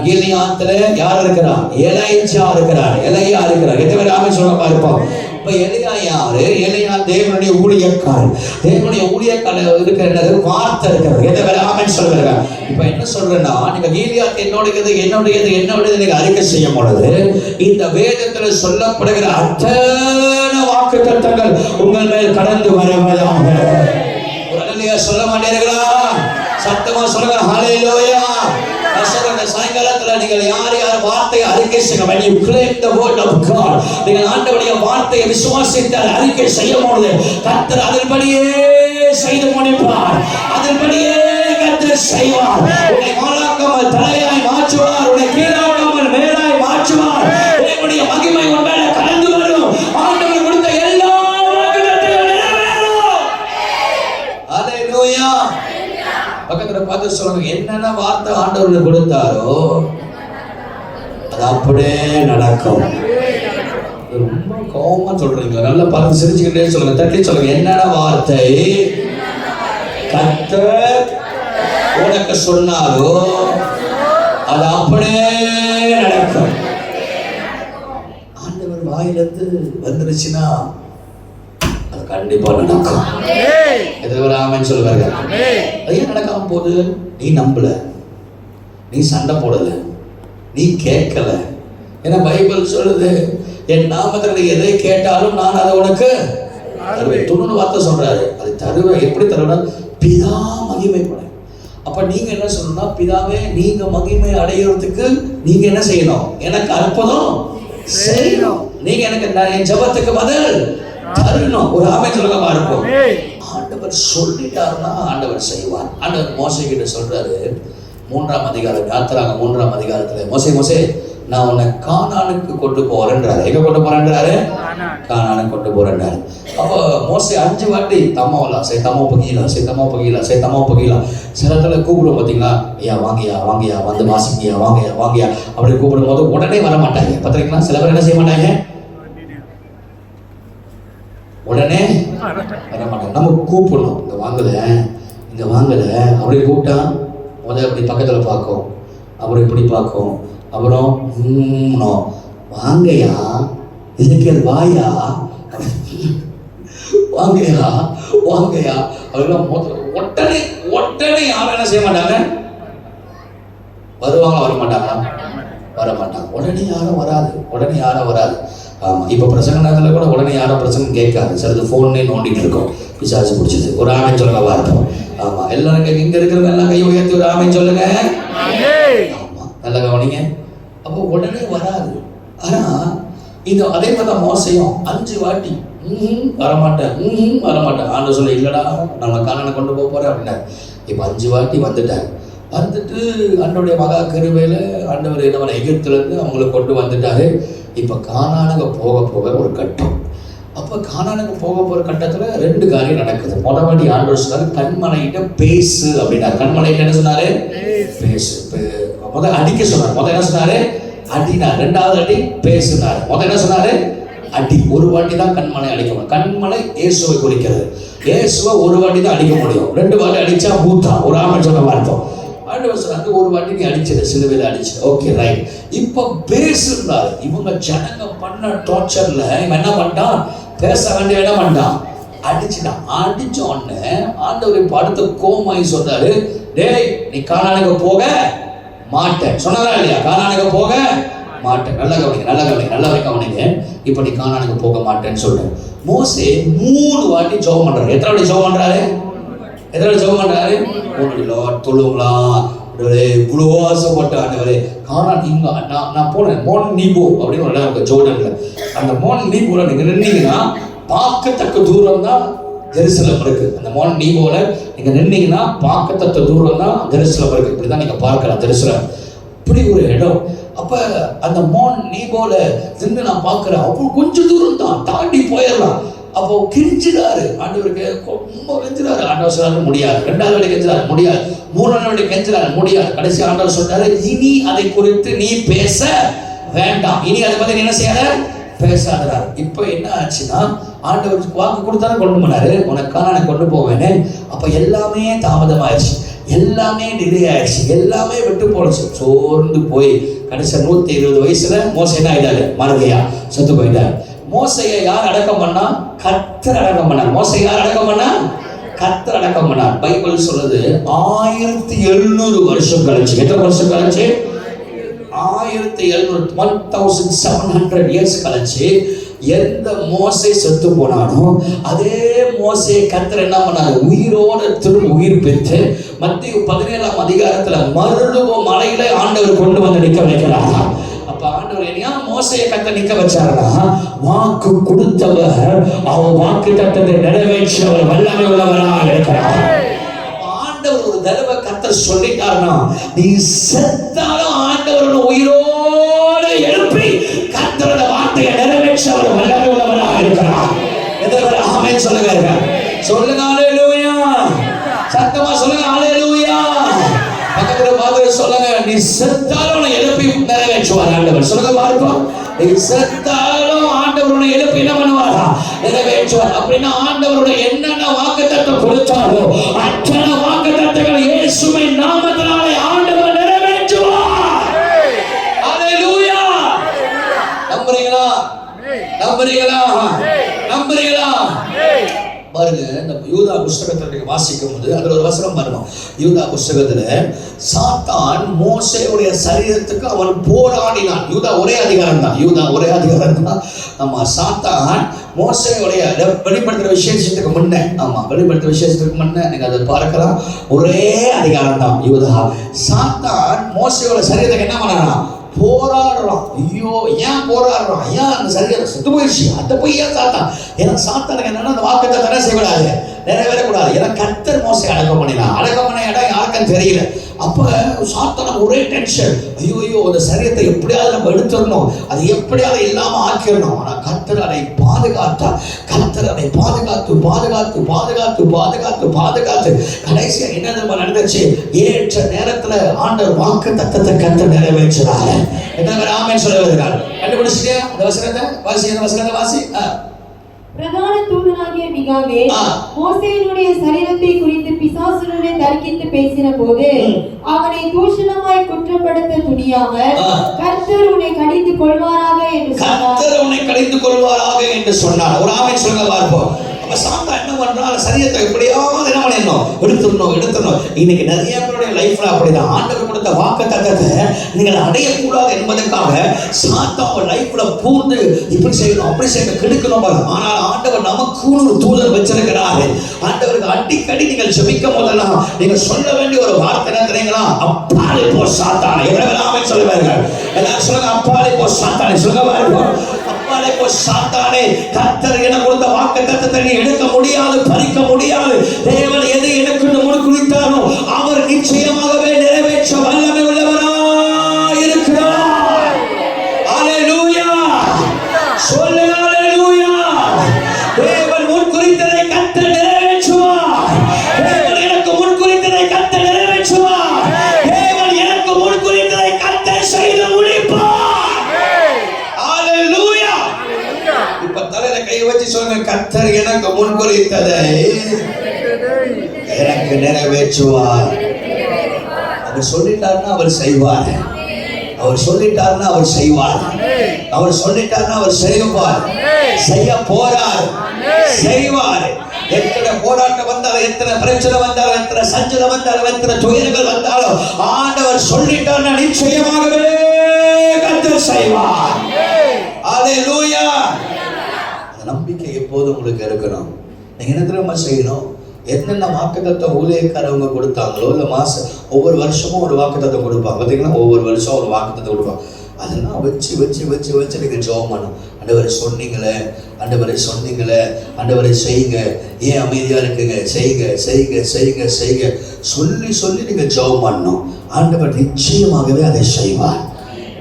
கீலியாத்துல யார் இருக்கிறார்? எலியா இருக்கிறார். எத்தனை ஆமென் சொல்ல பார்ப்போம். இப்ப எலியா யாரு? எலியா தேவனுடைய ஊழியக்காரர். தேவனுடைய ஊழியக்காரர் இருக்கிறது வார்த்தை இருக்கிறது. எத்தனை ஆமென் சொல்லுங்க. இப்ப என்ன சொல்றேன்னா, நீங்க கீலியாத் என்னுடையது நீங்க அறிக்கை செய்யும் பொழுது இந்த வேதத்துல சொல்லப்படுகிற அத்தனை வாக்குத்தத்தங்கள் உங்கள் மேல் கடந்து வருவதாக. ஒரு அல்லேலூயா சொல்ல மாட்டீர்களா? சத்தமா சொல்லுங்க, ஹல்லேலூயா. சாயங்காலத்துல நீங்கள் யார் வார்த்தையை அறிக்கை செய்யுங்க. when you claim the word of God, நீங்கள் ஆண்டவருடைய வார்த்தையை விசுவாசித்தால் அறிக்கை செய்யும் பொழுது கர்த்தர் அதன்படியே செய்து முடிப்பார். அதன்படியே கர்த்தர் செய்வார். உன்னை மாலாக்காமல் தலையாய் மாற்றுவார். உன்னை கீழாக்காமல் மேலாய் மாற்றுவார். தேவனுடைய மகிமை உன் மேல கடந்து வரும். ஆண்டவர் கொடுத்த எல்லா வாக்குத்தத்தங்களும் நிறைவேறும். ஹல்லேலூயா. பக்கத்துல பார்த்து சொல்லுங்க, என்னென்ன வார்த்தை ஆண்டவருக்கு கொடுத்தாரோ அது அப்படியே நடக்கும். ரொம்ப கோபமா சொல்றீங்களா? நல்லா பார்த்து சிரிச்சுக்கிட்டே சொல்லுங்க, தட்டி சொல்லுங்க. என்னென்ன வார்த்தை கர்த்தர் உனக்கு சொன்னாரோ அது அப்படியே நடக்கும். ஆண்டவர் வாயிலிருந்து வந்துருச்சுன்னா அது கண்டிப்பா நடக்கும். எதிர்வர ஆமென் சொல்லுவாங்க. அது ஏன் நடக்காம போகுது? நீ நம்பல, நீ சண்டை போடல, நீ கேட்கல. ஏன்னா பைபிள் சொல்லுது, என் நாமத்தில் எதை கேட்டாலும் நான் அதை உனக்கு தருவேன். 90 வார்த்தை சொல்றாரு. அது தருவேன். எப்படி தருவேன்? பிதா மகிமைப்பட. அப்ப நீங்க என்ன சொல்லணும்னா, பிதாவே நீங்க மகிமை அடைகிறதுக்கு நீங்க என்ன செய்யணும்? எனக்கு அற்புதம் செய்யணும். நீங்க எனக்கு என் ஜெபத்துக்கு பதில் தரணும். ஒரு ஆமென் சொல்லுங்க இருப்போம். ஆண்டவர் சொல்லிட்டாருன்னா ஆண்டவர் செய்வார். ஆண்டவர் மோசே கிட்ட சொல்றாரு, 3ஆம் அதிகாரம் யாத்திராக 3ஆம் அதிகாரத்துல, மோசே நான் உன்னை கானானுக்கு கொண்டு போறேன்றாரு. எங்க கொண்டு போறேன்றாரு? கானானுக்கு கொண்டு போறேன்றாரு. அப்போ மோசே 5 வாட்டி தம்மாவலா சே தம்மா பகீலா சில இடத்துல கூப்பிடுவோம் பார்த்தீங்களா, ஐயா வாங்கயா வந்து வாசிங்கயா வாங்கயா அப்படி கூப்பிடும் போது உடனே வர மாட்டாங்க. பார்த்தீங்களா? சில பேர் என்ன செய்ய மாட்டாங்க, உடனே வர மாட்டாங்க. நம்ம கூப்பிடணும், இங்க வாங்கல அப்படி கூப்பிட்டா முதல்ல அப்படி பக்கத்துல பார்க்கும், அப்புறம் இப்படி பார்க்கும், அப்புறம் வாங்கயா இதுக்கு வாயா வாங்கயா அதெல்லாம் உடனே யாரும் என்ன செய்ய மாட்டாங்க, வருவாங்களா? வர மாட்டாங்க. உடனே யாரும் வராது. ஆமா, இப்ப பிரசங்க நேரத்தில் கூட உடனே யாரும் பிரசங்கம் கேட்காது. சிலது போன்ல நோண்டிட்டு இருக்கோம், பிசாசு பிடிச்சது. ஒரு ஆமென் சொல்லுங்க பார்ப்போம். ஆமா, எல்லாரும் இங்க இருக்கிறவங்க எல்லாம் கை உயர்த்தி ஒரு ஆமென் சொல்லுங்க. ஆமா, நல்லா கவனிங்க. அப்போ உடனே வராது. ஆனா இந்த அதே மாதிரி தான் மோசையும் 5 வாட்டி வரமாட்டேன் வரமாட்டேன். ஆண்டவர் சொல்ல இல்லடா நம்ம கானானை கொண்டு போக போறேன் அப்படின்னா. இப்போ 5 வாட்டி வந்துட்டார். வந்துட்டு ஆண்டவருடைய மகா கிருபையில ஆண்டவர் என்ன பண்ண எகிப்துலேருந்து அவங்களை கொண்டு வந்துட்டாரு. இப்போ கானானுக்கு போக போக ஒரு கட்டம். அப்போ கானானுக்கு போக போகிற கட்டத்தில் 2 காரியம் நடக்குது. முதல் வாட்டி ஆண்டவர் சொன்னார் கண்மலையிட்ட பேசு அப்படின்னாரு. கண்மலையிட்ட என்ன சொன்னாரு? பேசு. முதல் அடிக்க சொன்னார். முதல் என்ன சொன்னாரு? அடினார். 2வது அடி பேசுனார். முதல் என்ன சொன்னாரு? அடி. ஒரு வாட்டி தான் கண்மலை அடிக்க முடியும். கண்மலை இயேசுவை குறிக்கிறது. இயேசுவை ஒரு வாட்டி தான் அடிக்க முடியும். 2 வாட்டி அடிச்சா மூத்தா ஒரு ஆமன் சொல்ல வார்த்தோம். ஆண்டவர் சொன்னாங்க ஒரு வாட்டி நீ அடிச்சிட, சிலுவையில் அடிச்சு. Okay right. இப்போ பேசுறாரு. இவங்க ஜனங்க பண்ண டார்ச்சர்ல இவன் என்ன பண்ணிட்டான்? பேச வேண்டிய இடம் பண்ணிட்டான், அடிச்சுட்டான். அடிச்ச உடனே ஆண்டவர் இப்போ அடுத்த கோமாயி சொல்றாரு, டேய் நீ கானானுக்கு போக மாட்டேன் சொன்னாரா இல்லையா? கானானுக்கு போக மாட்டேன். நல்லா கவனிங்க, நல்லா கவனிங்க, நல்லாவே கவனிங்க. இப்போ நீ கானானுக்கு போக மாட்டேன்னு சொல்றேன். மோசே 3 வாட்டி ஜெபம் பண்றாரு. எத்தனை வாட்டி ஜெபம் பண்றாரு? எத்தனை வாட்டி ஜெபம் பண்றாரு? 3 வாட்டி. லார்ட் தொழுங்களா இவ்வளோ ஆசைப்பட்ட ஆண்டவரே கானான் இங்க நான் போனேன் மோன் நீபோ அப்படின்னு ஒரு இடம் இருக்கு ஜோர்டன்ல. அந்த மோன் நீபோல நீங்க நின்னீங்கன்னா பார்க்கத்தக்க தூரம் தான் ஜெருசலம் இருக்கு. அந்த மோன் நீபோல நீங்க நின்னீங்கன்னா பார்க்கத்தக்க தூரம் தான் ஜெருசலம் இருக்கு. இப்படிதான் நீங்க பார்க்கலாம் ஜெருசலம். இப்படி ஒரு இடம். அப்ப அந்த மோன் நீபோல நின்று நான் பார்க்கிறேன். அப்போ கொஞ்சம் தூரம் தான், தாண்டி போயிடலாம். அப்போ கெஞ்சிடாரு ஆண்டவருக்கு, ரொம்ப கெஞ்சிடாரு. ஆண்டவர் சொன்னாரு முடியாது. 2வது வாட்டி கெஞ்சிடாரு முடியாது. 3வது வாட்டி கெஞ்சிடாரு முடியாது. கடைசி ஆண்டவர் சொன்னாரு இனி அதை குறித்து நீ பேச வேண்டாம், இனி அதை பத்தி என்ன செய்யாத பேசாதாரு. இப்போ என்ன ஆச்சுன்னா ஆண்டவருக்கு வாக்கு கொடுத்தாலும் கொண்டு போனாரு, உனக்கு கானானை கொண்டு போவேன்னு. அப்ப எல்லாமே தாமதமாயிடுச்சு, எல்லாமே டிலே ஆயிடுச்சு, எல்லாமே விட்டு போடுச்சு. சோர்ந்து போய் கடைசி 120 வயசுல மோசே என்ன ஆயிட்டாரு? மறதியா செத்து போயிட்டாரு. மோசையை யார் அடக்கம் பண்ணா? கர்த்தர் அடக்கம் பண்ணார். மோசை யார் அடக்கம் பண்ணா? கர்த்தர் அடக்கம் பண்ணார். பைபிள் சொல்லுது 1700 வருஷம் கழிச்சு. எத்தனை வருஷம் கழிச்சு? 1700 இயர்ஸ் கழிச்சு எந்த மோசே செத்து போனானோ அதே மோசே கர்த்தர் என்ன பண்ணாரு? உயிரோட திரும்ப உயிர் பெற்று மத்திய 17ஆம் அதிகாரத்துல மருதுவ மலையில ஆண்டவர் கொண்டு வந்து நிற்க வைக்கிறாரா. அப்ப ஆண்டவர் என்ன மோசையை கர்த்தர் நிற்க வச்சாருன்னா வாக்கு கொடுத்தவர் அவர் வாக்கு தத்தத்தை நிறைவேற்றவர் வல்லமை உள்ளவராக இருக்கிறார். ஆண்டவர் ஒரு தடவை கர்த்தர் சொல்லிட்டாருன்னா நீ செத்தாலும் ஆண்டவரோட உயிரோடு எழுப்பி கர்த்தரோட வார்த்தையை நிறைவேற்றவர் வல்லமை உள்ளவராக இருக்கிறார். எத்தனை ஆமென் சொல்லுங்க, சொல்லுங்க ஹalleluya, சத்தமா சொல்லுங்க ஹalleluya. பக்கத்துல பார்த்து சொல்லுங்க நீ செத்தாலும் எழுப்பி நிறைவேற்றுவார் ஆண்டவர். சொல்லுங்க பார்ப்போம், நீ செத்தாலும் ஆண்டவருடைய எழுப்பி என்ன பண்ணுவாரா? நிறைவேற்றுவார். அப்படின்னா ஆண்டவருடைய என்னென்ன வாக்குத்தத்தம் கொடுத்தாரோ அத்தனை வாக்குத்தத்தங்களை இயேசுவின் நாமத்தினாலே ஆண்டவர் நிறைவேற்றுவார். ஹalleluya. நம்புறீங்களா? நம்புறீங்களா? நம்புறீங்களா? பாருங்க, இந்த யூதா புஸ்தகத்தை வாசிக்கும் போது அதுல ஒரு வசனம் பாருங்க. யூதா புஸ்தகத்துல சாத்தான் மோசேயுடைய சரீரத்துக்கு அவன் போராடினான். யூதா ஒரே அதிகாரம் தான், யூதா ஒரே அதிகாரம் தான். ஆமா, சாத்தான் மோசேயுடைய வெளிப்படுத்துற விசேஷத்துக்கு முன்ன, ஆமா வெளிப்படுத்துற விசேஷத்துக்கு முன்ன நீங்க அதை பார்க்கலாம். ஒரே அதிகாரம் தான் யூதா. சாத்தான் மோசேயோட சரீரத்துக்கு என்ன பண்ணானா? போராடுறான். ஐயோ ஏன் போராடுறான்? ஐயா அந்த சரீரம் செத்து போயிடுச்சு, அதை போய் ஏன் சாத்தான்? ஏன்னா சாத்தானுக்கு என்னன்னா அந்த வாக்குத்தத்தம் என்ன செய்யக்கூடாது? நிறைவேறக்கூடாது. ஏன்னா கர்த்தர் மோசே அடக்கம் பண்ணினான். அடக்கம் பண்ண இடம் யாருக்கும் தெரியல. அப்ப சாத்தானுக்கு ஒரே டென்ஷன். ஐயோ அந்த சரீரத்தை எப்படியாவது நம்ம எடுத்துடணும், அது எப்படியாவது இல்லாம ஆக்கிடணும். ஆனா கர்த்தர் அதை பாதுகாத்தா. கர்த்தர் அதை பாதுகாத்து பாதுகாத்து பாதுகாத்து பாதுகாத்து பாதுகாத்து கடைசியா என்ன நடந்துச்சு? ஏற்ற நேரத்துல ஆண்டவர் வாக்கு தத்தத்தை கர்த்தர் நிறைவேற்றினார். என்ன ஆமென் சொல்ல வருகிறார்? கண்டுபிடிச்சிட்டியா? அந்த வசனத்தை வாசி, அந்த வசனத்தை வாசி. பிரதான தூதனாகிய மிகாவேல் மோசேயினுடைய சரீரத்தை குறித்து பிசாசுடன் தர்க்கித்து பேசின போது அவனை தூஷணமாய் குற்றப்படுத்த துணியாம கர்த்தர் உன்னை கடிந்து கொள்வாராக என்று சொன்னார். கர்த்தர் உன்னை கடிந்து கொள்வாராக என்று சொன்னார். ஒரு ஆமென் சொல்லுங்க பார்ப்போம். அப்ப சாத்தான் என்ன பண்றான்? சரீரத்தை எப்படியாவது என்ன பண்ணணும்? எடுத்துடணும். இன்னைக்கு நிறைய பேருடைய லைஃப்ல அப்படிதான். ஆண்டவர் கொடுத்த வாக்குத்தத்தத்தை நீங்கள் அடையக்கூடாது என்பதற்காக சாத்தான் லைஃப்ல பூந்து இப்படி செய்யணும் அப்படி செய்யணும் கெடுக்கணும். ஆனால் ஆண்டவர் நமக்கு ஒரு தூதர் வச்சிருக்கிறாரு. ஆண்டவருக்கு அடிக்கடி நீங்கள் ஜெபிக்கும் போதெல்லாம் நீங்க சொல்ல வேண்டிய ஒரு வார்த்தை என்ன தெரியுங்களா? அப்பாலே போ சாத்தானே. எவ்வளவு ஆமென் சொல்லுவார்கள். எல்லாரும் சொல்லுங்க அப்பாலே போ சாத்தானே. சொல்லுங்க பாருங்க, அப்பாலே இப்போ சாத்தானே, கர்த்தர் எனக்கு கொடுத்த வாக்குத்தத்தத்தை நீ எடுக்க முடியாது, பறிக்க முடியாது. தேவன் எது எனக்கு முன்குறித்தாரோ அவர் நிச்சயமாகவே நிறைவேற்ற வல்லமை உள்ளவராய் இருக்கிறார். அல்லேலூயா, சொல்லுங்க அல்லேலூயா. தேவன் முன்குறித்ததை கர்த்தர் நிறைவேற்றுவார். தேவன் எனக்கு முன்குறித்ததை கர்த்தர் நிறைவேற்றுவார். தேவன் எனக்கு முன்குறித்ததை கர்த்தர் செய்து முடிப்பார். அல்லேலூயா. இப்ப தலையில கை வச்சு சொல்லுங்க, கர்த்தர் எனக்கு முன்குறித்ததை எனக்கு நிறைவேற்றுவார். அவர் சொல்லிட்டார்னா அவர் செய்வார். அவர் சொல்லிட்டார்னா அவர் செய்வார். அவர் சொல்லிட்டார்னா அவர் செய்வார். செய்ய போறார், செய்வார். எத்தனை போராட்டம் வந்தாலும், எத்தனை பிரச்சனை வந்தாலும், எத்தனை சஞ்சலம் வந்தாலும், எத்தனை துயரங்கள் வந்தாலும், ஆண்டவர் சொல்லிட்டார்னா நிச்சயமாகவே கர்த்தர் செய்வார். அல்லேலூயா. அந்த நம்பிக்கை எப்போதும் உங்களுக்கு இருக்கணும். நீங்க என்ன தெரியுமா செய்யணும்? என்னென்ன வாக்குத்தத்தம் ஊழியக்காரவங்க கொடுத்தாங்களோ, இல்லை ஒவ்வொரு வருஷமும் ஒரு வாக்குத்தத்தம் கொடுப்பாங்க பார்த்தீங்கன்னா, ஒவ்வொரு வருஷம் ஒரு வாக்குத்தத்தம் கொடுப்பாங்க. அதெல்லாம் வச்சு வச்சு வச்சு வச்சு நீங்கள் ஜெபம் பண்ணணும். ஆண்டவரை சொன்னீங்களே, ஆண்டவரை சொன்னீங்களே, ஆண்டவரை செய்யுங்க, ஏன் அமைதியாக இருக்குங்க, செய்யுங்க செய்யுங்க செய்யுங்க செய்யுங்க சொல்லி சொல்லி நீங்கள் ஜெபம் பண்ணணும். ஆண்டவர் நிச்சயமாகவே அதை செய்வார்.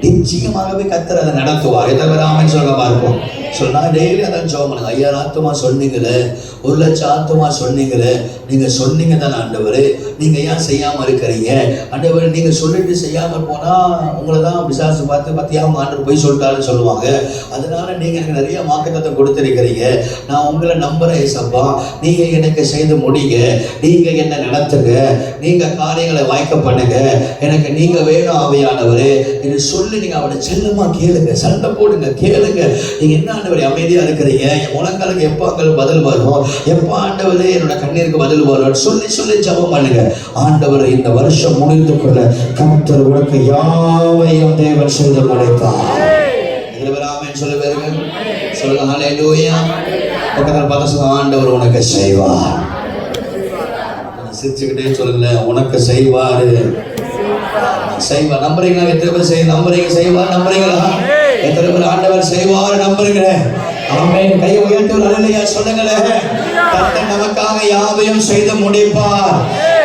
நிச்சயமாகவே கர்த்தர் அதை நடத்துவார். எத்தனை பேர் ஆமென் சொல்ல பார்ப்போம். சொன்னா டெய்லி அதான் ஜெபம் பண்ணுங்க. 5000 ஆத்துமா சொன்னீங்களே, 1,00,000 ஆத்துமா சொன்னீங்களே, நீங்க சொன்னீங்க தானே ஆண்டவரே, நீங்க ஏன் செய்யாம இருக்கிறீங்க ஆண்டவரே? நீங்க சொல்லிட்டு செய்யாம போனா உங்களை தான் பிசாசு பார்த்து பத்தியாம ஆண்டவர் போய் சொல்லிட்டாருன்னு சொல்லுவாங்க. அதனால நீங்க எனக்கு நிறைய வாக்குத்தத்தை கொடுத்திருக்கிறீங்க. நான் உங்களை நம்புறேன் ஏசப்பா, நீங்க எனக்கு செய்து முடிங்க, நீங்க என்ன நடத்துங்க, நீங்க காரியங்களை வாய்க்க பண்ணுங்க, எனக்கு நீங்க வேணும் ஆவியானவரே என்று சொல்லி நீங்க அவரை செல்லமா கேளுங்க, சண்டை போடுங்க, கேளுங்க. நீங்க என்ன ஆண்டவரே அமைதியா இருக்கிறீங்க, என் முழங்காலுக்கு எப்போ அங்கே பதில் வரும், எப்போ ஆண்டவரே என்னோட கண்ணீருக்கு பதில் வரும் சொல்லி சொல்லி ஜெபம் பண்ணுங்க. ஆண்டவர் இந்த வருஷம் முடிந்து கொள்ள கர்த்தர் உனக்கு யாவையும் தேவன் செய்து முடிப்பார். ஆமென் சொல்ல பேருங்க, சொல்லுங்க ஹல்லேலூயா. பக்கத்தில் பார்த்து சொல்லுங்க, ஆண்டவர் உனக்கு செய்வார். சிரிச்சுக்கிட்டே சொல்லுங்க, உனக்கு செய்வாரு, செய்வார். நம்புறீங்களா? எத்தனை பேர் செய்ய நம்புறீங்க? செய்வார் நம்புறீங்களா? எத்தனை பேர் ஆண்டவர் செய்வார் நம்புறீங்க? ஆமென். கையை உயர்த்தி ஒரு அல்லேலூயா சொல்லுங்களேன். கர்த்தர் நமக்காக யாவையும் செய்து முடிப்பார்.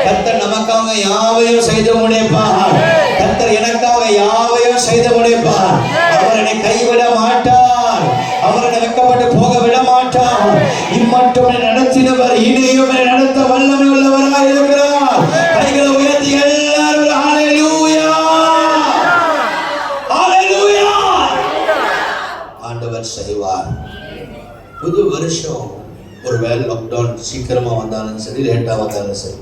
கர்த்தர் நமக்காக யாவையும் செய்து முடிப்பார். கர்த்தர் எனக்காக யாவையும் செய்து முடிப்பார். அவர் என்னை கைவிட மாட்டார். அவர் என்னை வெட்கப்பட்டு போக விட மாட்டார். இம்மட்டும் நடத்தினவர் இனியும் நடத்த வல்லமை உள்ளவராய் இருக்கிறார். கைகளை உயர்த்தி எல்லாரும் ஹல்லேலூயா, ஹல்லேலூயா. ஆண்டவர் செய்வார். புது வருஷம் ஒருவேளை லாக்டவுன் சீக்கிரமா வந்தாலும் சரி, லேட்டா வந்தாலும் சரி,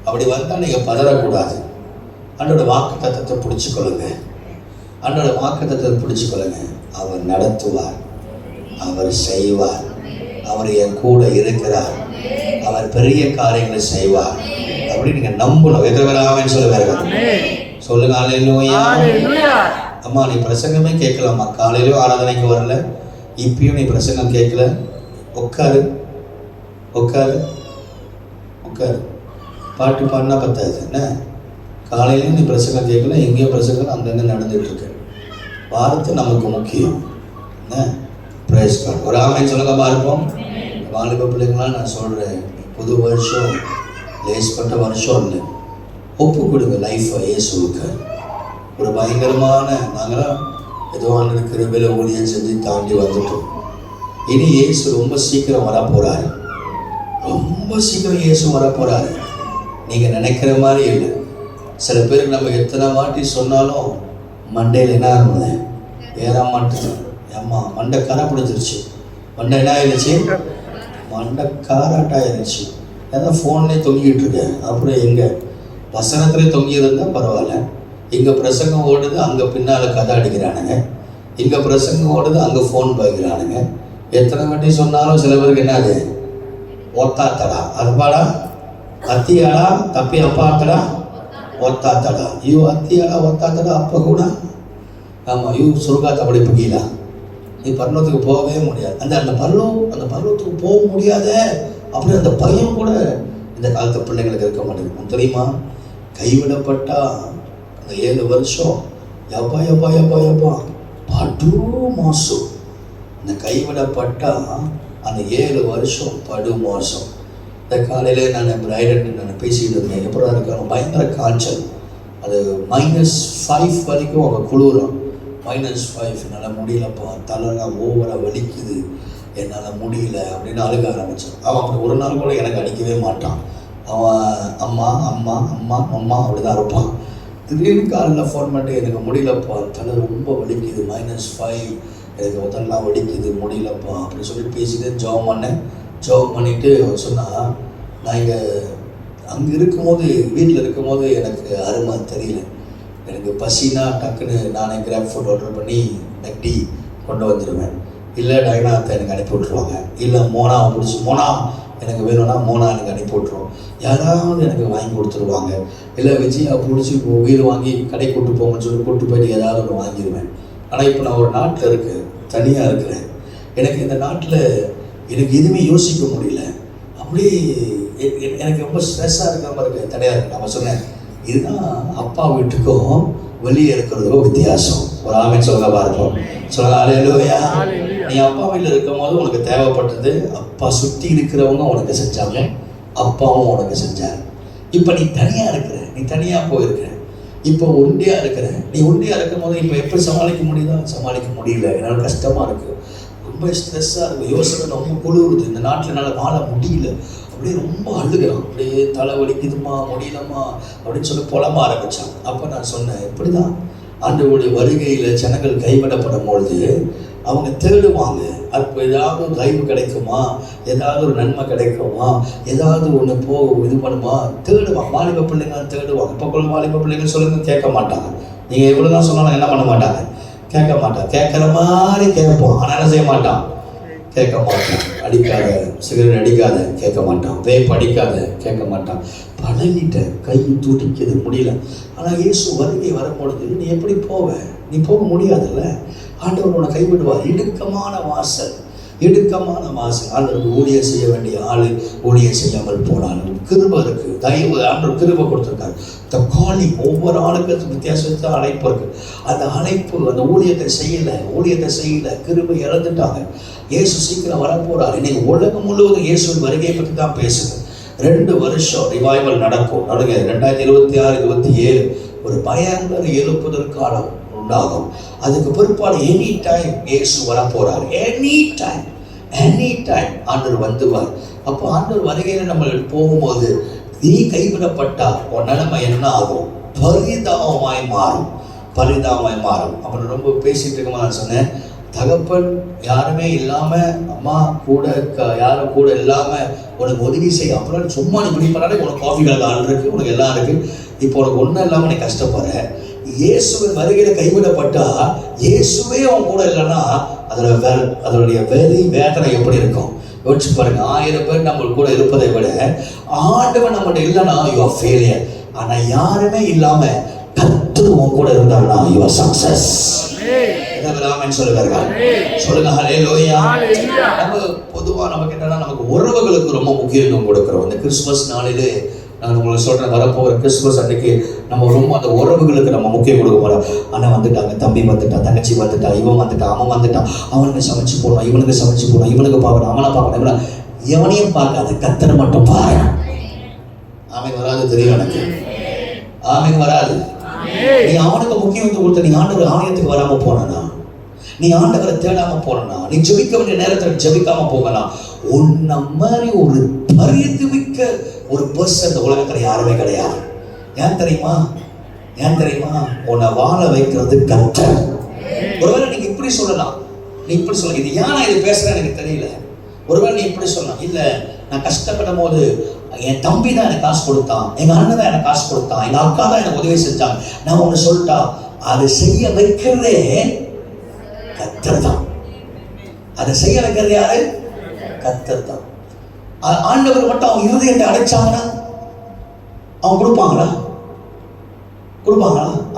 அப்படி வந்தால் நீங்கள் பதறக்கூடாது. ஆண்டோட வாக்குத்தத்தத்தை பிடிச்சிக்கொள்ளுங்க. ஆண்டோட வாக்குத்தத்தத்தை பிடிச்சிக்கொள்ளுங்க. அவர் நடத்துவார், அவர் செய்வார், அவர் என் கூட இருக்கிறார், அவர் பெரிய காரியங்களை செய்வார் அப்படி நீங்க நம்பணும். எதிர்வராமன்னு சொல்லுவாங்க. சொல்லுங்க அல்லேலூயா. அம்மா நீ பிரசங்கமே கேட்கலாமா? காலையிலும் ஆராதனைக்கு வரல, இப்பயும் நீ பிரசங்கம் கேட்கல, உட்காரு உட்காரு உட்காரு. பாட்டு பாடினா பத்தாது என்ன? காலையிலையும் நீ பிரசங்கம் கேட்கல, எங்கேயும் பிரசங்கம் அங்கங்கே நடந்துட்டு இருக்கு. வார்த்தை நமக்கு முக்கியம் என்ன? பிரைஸ் கார்டு ஒரு ஆமென் சொல்லுங்க பார்ப்போம். வாலிப பிள்ளைங்களாம் நான் சொல்கிறேன், புது வருஷம் லேஸ்பட்ட வருஷம் இல்லை. ஒப்பு கொடுங்க லைஃப்பை இயேசுவுக்கு. ஒரு பயங்கரமான நாங்களாம் ஏதோ ஆண்டு கிருபையில ஊழியம் செஞ்சு தாண்டி வந்துட்டோம். இனி இயேசு ரொம்ப சீக்கிரம் வரப்போறாரு. ரொம்ப சீக்கிரம் இயேசு வரப்போறாரு. நீங்கள் நினைக்கிற மாதிரி இல்லை. சில பேருக்கு நம்ம எத்தனை வாட்டி சொன்னாலும் மண்டையில் என்ன ஆகுது? ஏற மாட்டேன். ஏம்மா மண்டை கரை பிடிச்சிருச்சு. மண்டை என்ன ஆயிடுச்சு? மண்டை காராட்டாயிருச்சு. ஏதாவது ஃபோன்லேயே தொங்கிட்டு இருக்கேன். அப்புறம் எங்கே வசனத்துலேயே தொங்கியிருந்தால் பரவாயில்ல. இங்கே பிரசங்கம் ஓடுது, அங்கே பின்னால் கதை அடிக்கிறானுங்க. இங்கே பிரசங்கம் ஓடுது, அங்கே ஃபோன் பார்க்கிறானுங்க. எத்தனை வாட்டி சொன்னாலும் சில பேருக்கு என்னது? ஒத்தாத்தடா அதுபாடா, அத்தியாடா தப்பி அப்பாத்தடா ஒத்தாத்தடா. ஐயோ அத்தியாடா ஒத்தாத்தடா அப்போ கூட ஆமாம் ஐயோ சுருக்காத்த அப்படி புகிலா, நீ பர்லோகத்துக்கு போகவே முடியாது. அந்த பர்லோகத்துக்கு போக முடியாத அப்படி அந்த பயம் கூட இந்த காலத்து பிள்ளைங்களுக்கு இருக்க மாட்டேங்குது. தெரியுமா? கைவிடப்பட்டா அந்த 7 வருஷம் எப்பா எப்பா எப்பா எப்பா படு மாசம் இந்த கைவிடப்பட்டா அந்த 7 வருஷம் படு மோசம். இந்த காலையில் நான் பிரைடன் நான் பேசிகிட்டு இருந்தேன். எப்படா இருக்காங்க, பயங்கர காய்ச்சல், அது -5 வரைக்கும் அவங்க குளிரும். -5 என்னால் முடியலப்பா, தலைலாம் ஓவராக வலிக்குது, என்னால் முடியல அப்படின்னு அழுக ஆரம்பித்தான். அவன் அப்படி ஒரு நாள் கூட எனக்கு அடிக்கவே மாட்டான். அவன் அம்மா அம்மா அம்மா அம்மா அப்படி தான் இருப்பான். திடீர்னு காலையில் ஃபோன் பண்ணிட்டு எனக்கு முடியலப்பா, தலை ரொம்ப வலிக்குது, -5, எனக்கு உதல்லாம் வலிக்குது, முடியலப்பா அப்படின்னு சொல்லி பேசிட்டு ஜெபம் பண்ணேன். ஜெபம் பண்ணிவிட்டு சொன்னால், நான் இங்கே அங்கே இருக்கும்போது, வீட்டில் இருக்கும்போது எனக்கு அருமை தெரியல. எனக்கு பசினா டக்குன்னு நானே கிராப் ஃபுட் ஆர்டர் பண்ணி டீ கொண்டு வந்துடுவேன். இல்லை டைனா அத்தை எனக்கு அனுப்பி விட்ருவாங்க. இல்லை மோனாவை பிடிச்சி மோனா எனக்கு வேணும்னா மோனா எனக்கு அனுப்பி விட்ருவோம். யாராவது எனக்கு வாங்கி கொடுத்துருவாங்க. இல்லை விஜயா பிடிச்சி உயிர் வாங்கி கடை கூட்டு போங்கன்னு சொல்லி கூப்பிட்டு போயிட்டு ஏதாவது ஒன்று வாங்கிடுவேன். ஆனால் இப்போ நான் ஒரு நாட்டில் இருக்கேன், தனியாக இருக்கிறேன். எனக்கு இந்த நாட்டில் எனக்கு எதுவுமே யோசிக்க முடியல. அப்படியே எனக்கு ரொம்ப ஸ்ட்ரெஸ்ஸாக இருக்கிற மாதிரி இருக்கு, தனியாக இருக்கு. நம்ம சொன்னேன், இதுதான் அப்பா வீட்டுக்கும் வெளியே இருக்கிறதுக்கும் வித்தியாசம். ஒரு ஆமென் சொல்லுங்க பார்ப்போம். சொல்லுங்க அல்லேலூயா. நீ அப்பா வீட்டில் இருக்கும் போது உனக்கு தேவைப்பட்டது அப்பா சுற்றி இருக்கிறவங்க உனக்கு செஞ்சாங்க, அப்பாவும் உனக்கு செஞ்சாங்க. இப்போ நீ தனியாக இருக்கிற, நீ தனியாக போயிருக்கிற, இப்போ ஒண்டியாக இருக்கிற. நீ ஒண்டியாக இருக்கும் போது இப்போ எப்படி சமாளிக்க முடியுதோ சமாளிக்க முடியல. என்னால் கஷ்டமாக இருக்குது, ரொம்ப ஸ்ட்ரெஸ்ஸாக இருக்குது, யோசனை ரொம்ப குளிருது, இந்த நாட்டில் என்னால் வாழ முடியல, அப்படியே ரொம்ப அழுகிறான், அப்படியே தலை வலிக்குதுமா முடியலம்மா அப்படின்னு சொல்லி புலம்ப ஆரம்பித்தான். அப்போ நான் சொன்னேன், இப்படி தான் ஆண்டவருடைய வருகையில் ஜனங்கள் கைவிடப்படும் பொழுது அவங்க தேடுவாங்க. அப்போ ஏதாவது ஒரு தயவு கிடைக்குமா, ஏதாவது ஒரு நன்மை கிடைக்குமா, ஏதாவது ஒன்று இது பண்ணுமா, தேடுவாங்க. வாலிப பிள்ளைங்க தேடுவாங்க. இப்போ வாலிப பிள்ளைங்க சொல்லுங்க கேட்க மாட்டாங்க. நீங்கள் எவ்வளோ தான் சொன்னாலும் என்ன பண்ண மாட்டாங்க, கேட்க மாட்டான். கேட்குற மாதிரி கேட்போம், ஆனால் என்ன செய்ய மாட்டான், கேட்க மாட்டான். அடிக்காத, சிகரெட் அடிக்காத, கேட்க மாட்டான். வேப் அடிக்காத, கேட்க மாட்டான். பழகிட்ட, கை துடிக்குது, முடியல. ஆனால் இயேசு வருகை வரும்பொழுது நீ எப்படி போவ, நீ போக முடியாதுல்ல. ஆண்டவர் உன்னை கைவிடுவார். இடுக்கமான வாசல், இடுக்கமான வாசல். ஆண்டவருக்கு ஊழியம் செய்ய வேண்டிய ஆள் ஊழியம் செய்யாமல் போனாலும் கிருபை இருக்குது, தயவு. ஆண்டவர் கிருபை கொடுத்துருக்காரு. த காலிங், ஒவ்வொரு ஆளுக்கு வித்தியாசத்தை அழைப்பு இருக்குது. அந்த அழைப்பு, அந்த ஊழியத்தை செய்யலை, கிருபை இழந்துட்டாங்க. இயேசு சீக்கிரம் வரப்போறார். இன்னைக்கு உலகம் முழுவதும் இயேசுவின் வருகையை பற்றி தான் பேசுது. 2 வருஷம் ரிவைவல் நடக்கும். 2026-27 ஒரு பயங்கர எழுப்புதல் காலம் உண்டாகும். அதுக்கு பிற்பாடு எனி டைம் இயேசு வரப்போறார். எனி டைம் ஆண்டவர் வந்துவார். அப்போ ஆண்டவர் வருகையில் நம்ம போகும்போது நீ கைவிடப்பட்டா உன் நிலைமை என்ன ஆகும், பரிதாபமாய் மாறும். அப்புறம் ரொம்ப பேசிட்டு இருக்கும்போது நான் சொன்னேன், தகப்பன் யாருமே இல்லாமல், அம்மா கூட யாரும் கூட இல்லாமல் உனக்கு உதவி செய்ய. அப்புறம் சும்மா நீ இப்படி பண்ணாலே உனக்கு காஃபி கடை ஆள் இருக்குது, உனக்கு எல்லாம் இருக்குது. இப்போ உனக்கு ஒன்றும் இல்லாமல் நீ கஷ்டப்படுற. இயேசுவின் வருகையில் கைவிடப்பட்டா, இயேசுவே அவன் கூட இல்லைன்னா அதனுடைய வேதனை எப்படி இருக்கும் யோசிச்சு பாருங்க. 1000 பேர் நம்ம கூட இருப்பதை விட ஆண்டவன் நம்மகிட்ட இல்லைன்னா யூ ஆர் ஃபெயிலியர். ஆனால் யாருமே இல்லாமல் கர்த்தர் உன் கூட இருந்தாருன்னா யூ ஆர் சக்சஸ். சொல்லுங்க ஹல்லேலூயா. நம்ம பொதுவா நமக்கு என்னன்னா, நமக்கு உறவுகளுக்கு ரொம்ப முக்கியத்துவம் கொடுக்கிறோம். இந்த கிறிஸ்துமஸ் நாளிலே நான் உங்களுக்கு சொல்றேன், வரப்போகிற கிறிஸ்துமஸ் அன்னைக்கு நம்ம ரொம்ப அந்த உறவுகளுக்கு நம்ம முக்கியம் கொடுக்க போறோம். அண்ணன் வந்துட்டாங்க, தம்பி வந்துட்டான், தங்கச்சி வந்துட்டா, இவன் வந்துட்டான், அவன் வந்துட்டான், அவனுக்கு சமைச்சு போடணும், இவனுக்கு சமைச்சு போடணும், இவனுக்கு பார்க்கணும், அவனை பார்க்கணும். எவனையும் பார்க்காத, கர்த்தரை மட்டும் பாரு. ஆமென் வராது, தெரியும் எனக்கு. ஆமென் வராது. நீ அவனுக்கு முக்கியத்துவம் கொடுத்த, நீ ஆண்டவர் ஆலயத்துக்கு வராம போனா, நீ ஆண்டவரை தேடாம போனா, நீ ஜெபிக்க வேண்டிய நேரத்தில் ஜெபிக்காம போகலாம். உன்ன மாதிரி ஒரு பரிதவிக்க ஒரு பர்சன் இந்த உலகத்துல யாருமே கிடையாது. ஏன் தெரியுமா? உன்னை வாழ வைக்கிறது கர்த்தர். ஒருவேளை நீங்க இப்படி சொல்லலாம், இது ஏன் நான் இது பேசுறேன் எனக்கு தெரியல. ஒருவேளை நீ இப்படி சொல்லலாம், இல்ல நான் கஷ்டப்படும் போது என் தம்பி தான் எனக்கு காசு கொடுத்தான், எங்க அண்ணன் தான் எனக்கு காசு கொடுத்தான், எங்க அக்கா தான் எனக்கு உதவி செஞ்சாங்க. நான் ஒண்ணு சொல்லிட்டா, அதை செய்ய வைக்கிறதே கர்த்தர் தான். அதை செய்ய வைக்கிறது யாரு? கர்த்தர் தான். ஆண்டவர் மட்டும் அவன் இருதயத்தை அடைச்சாங்கன்னா அவன் கொடுப்பாங்களா?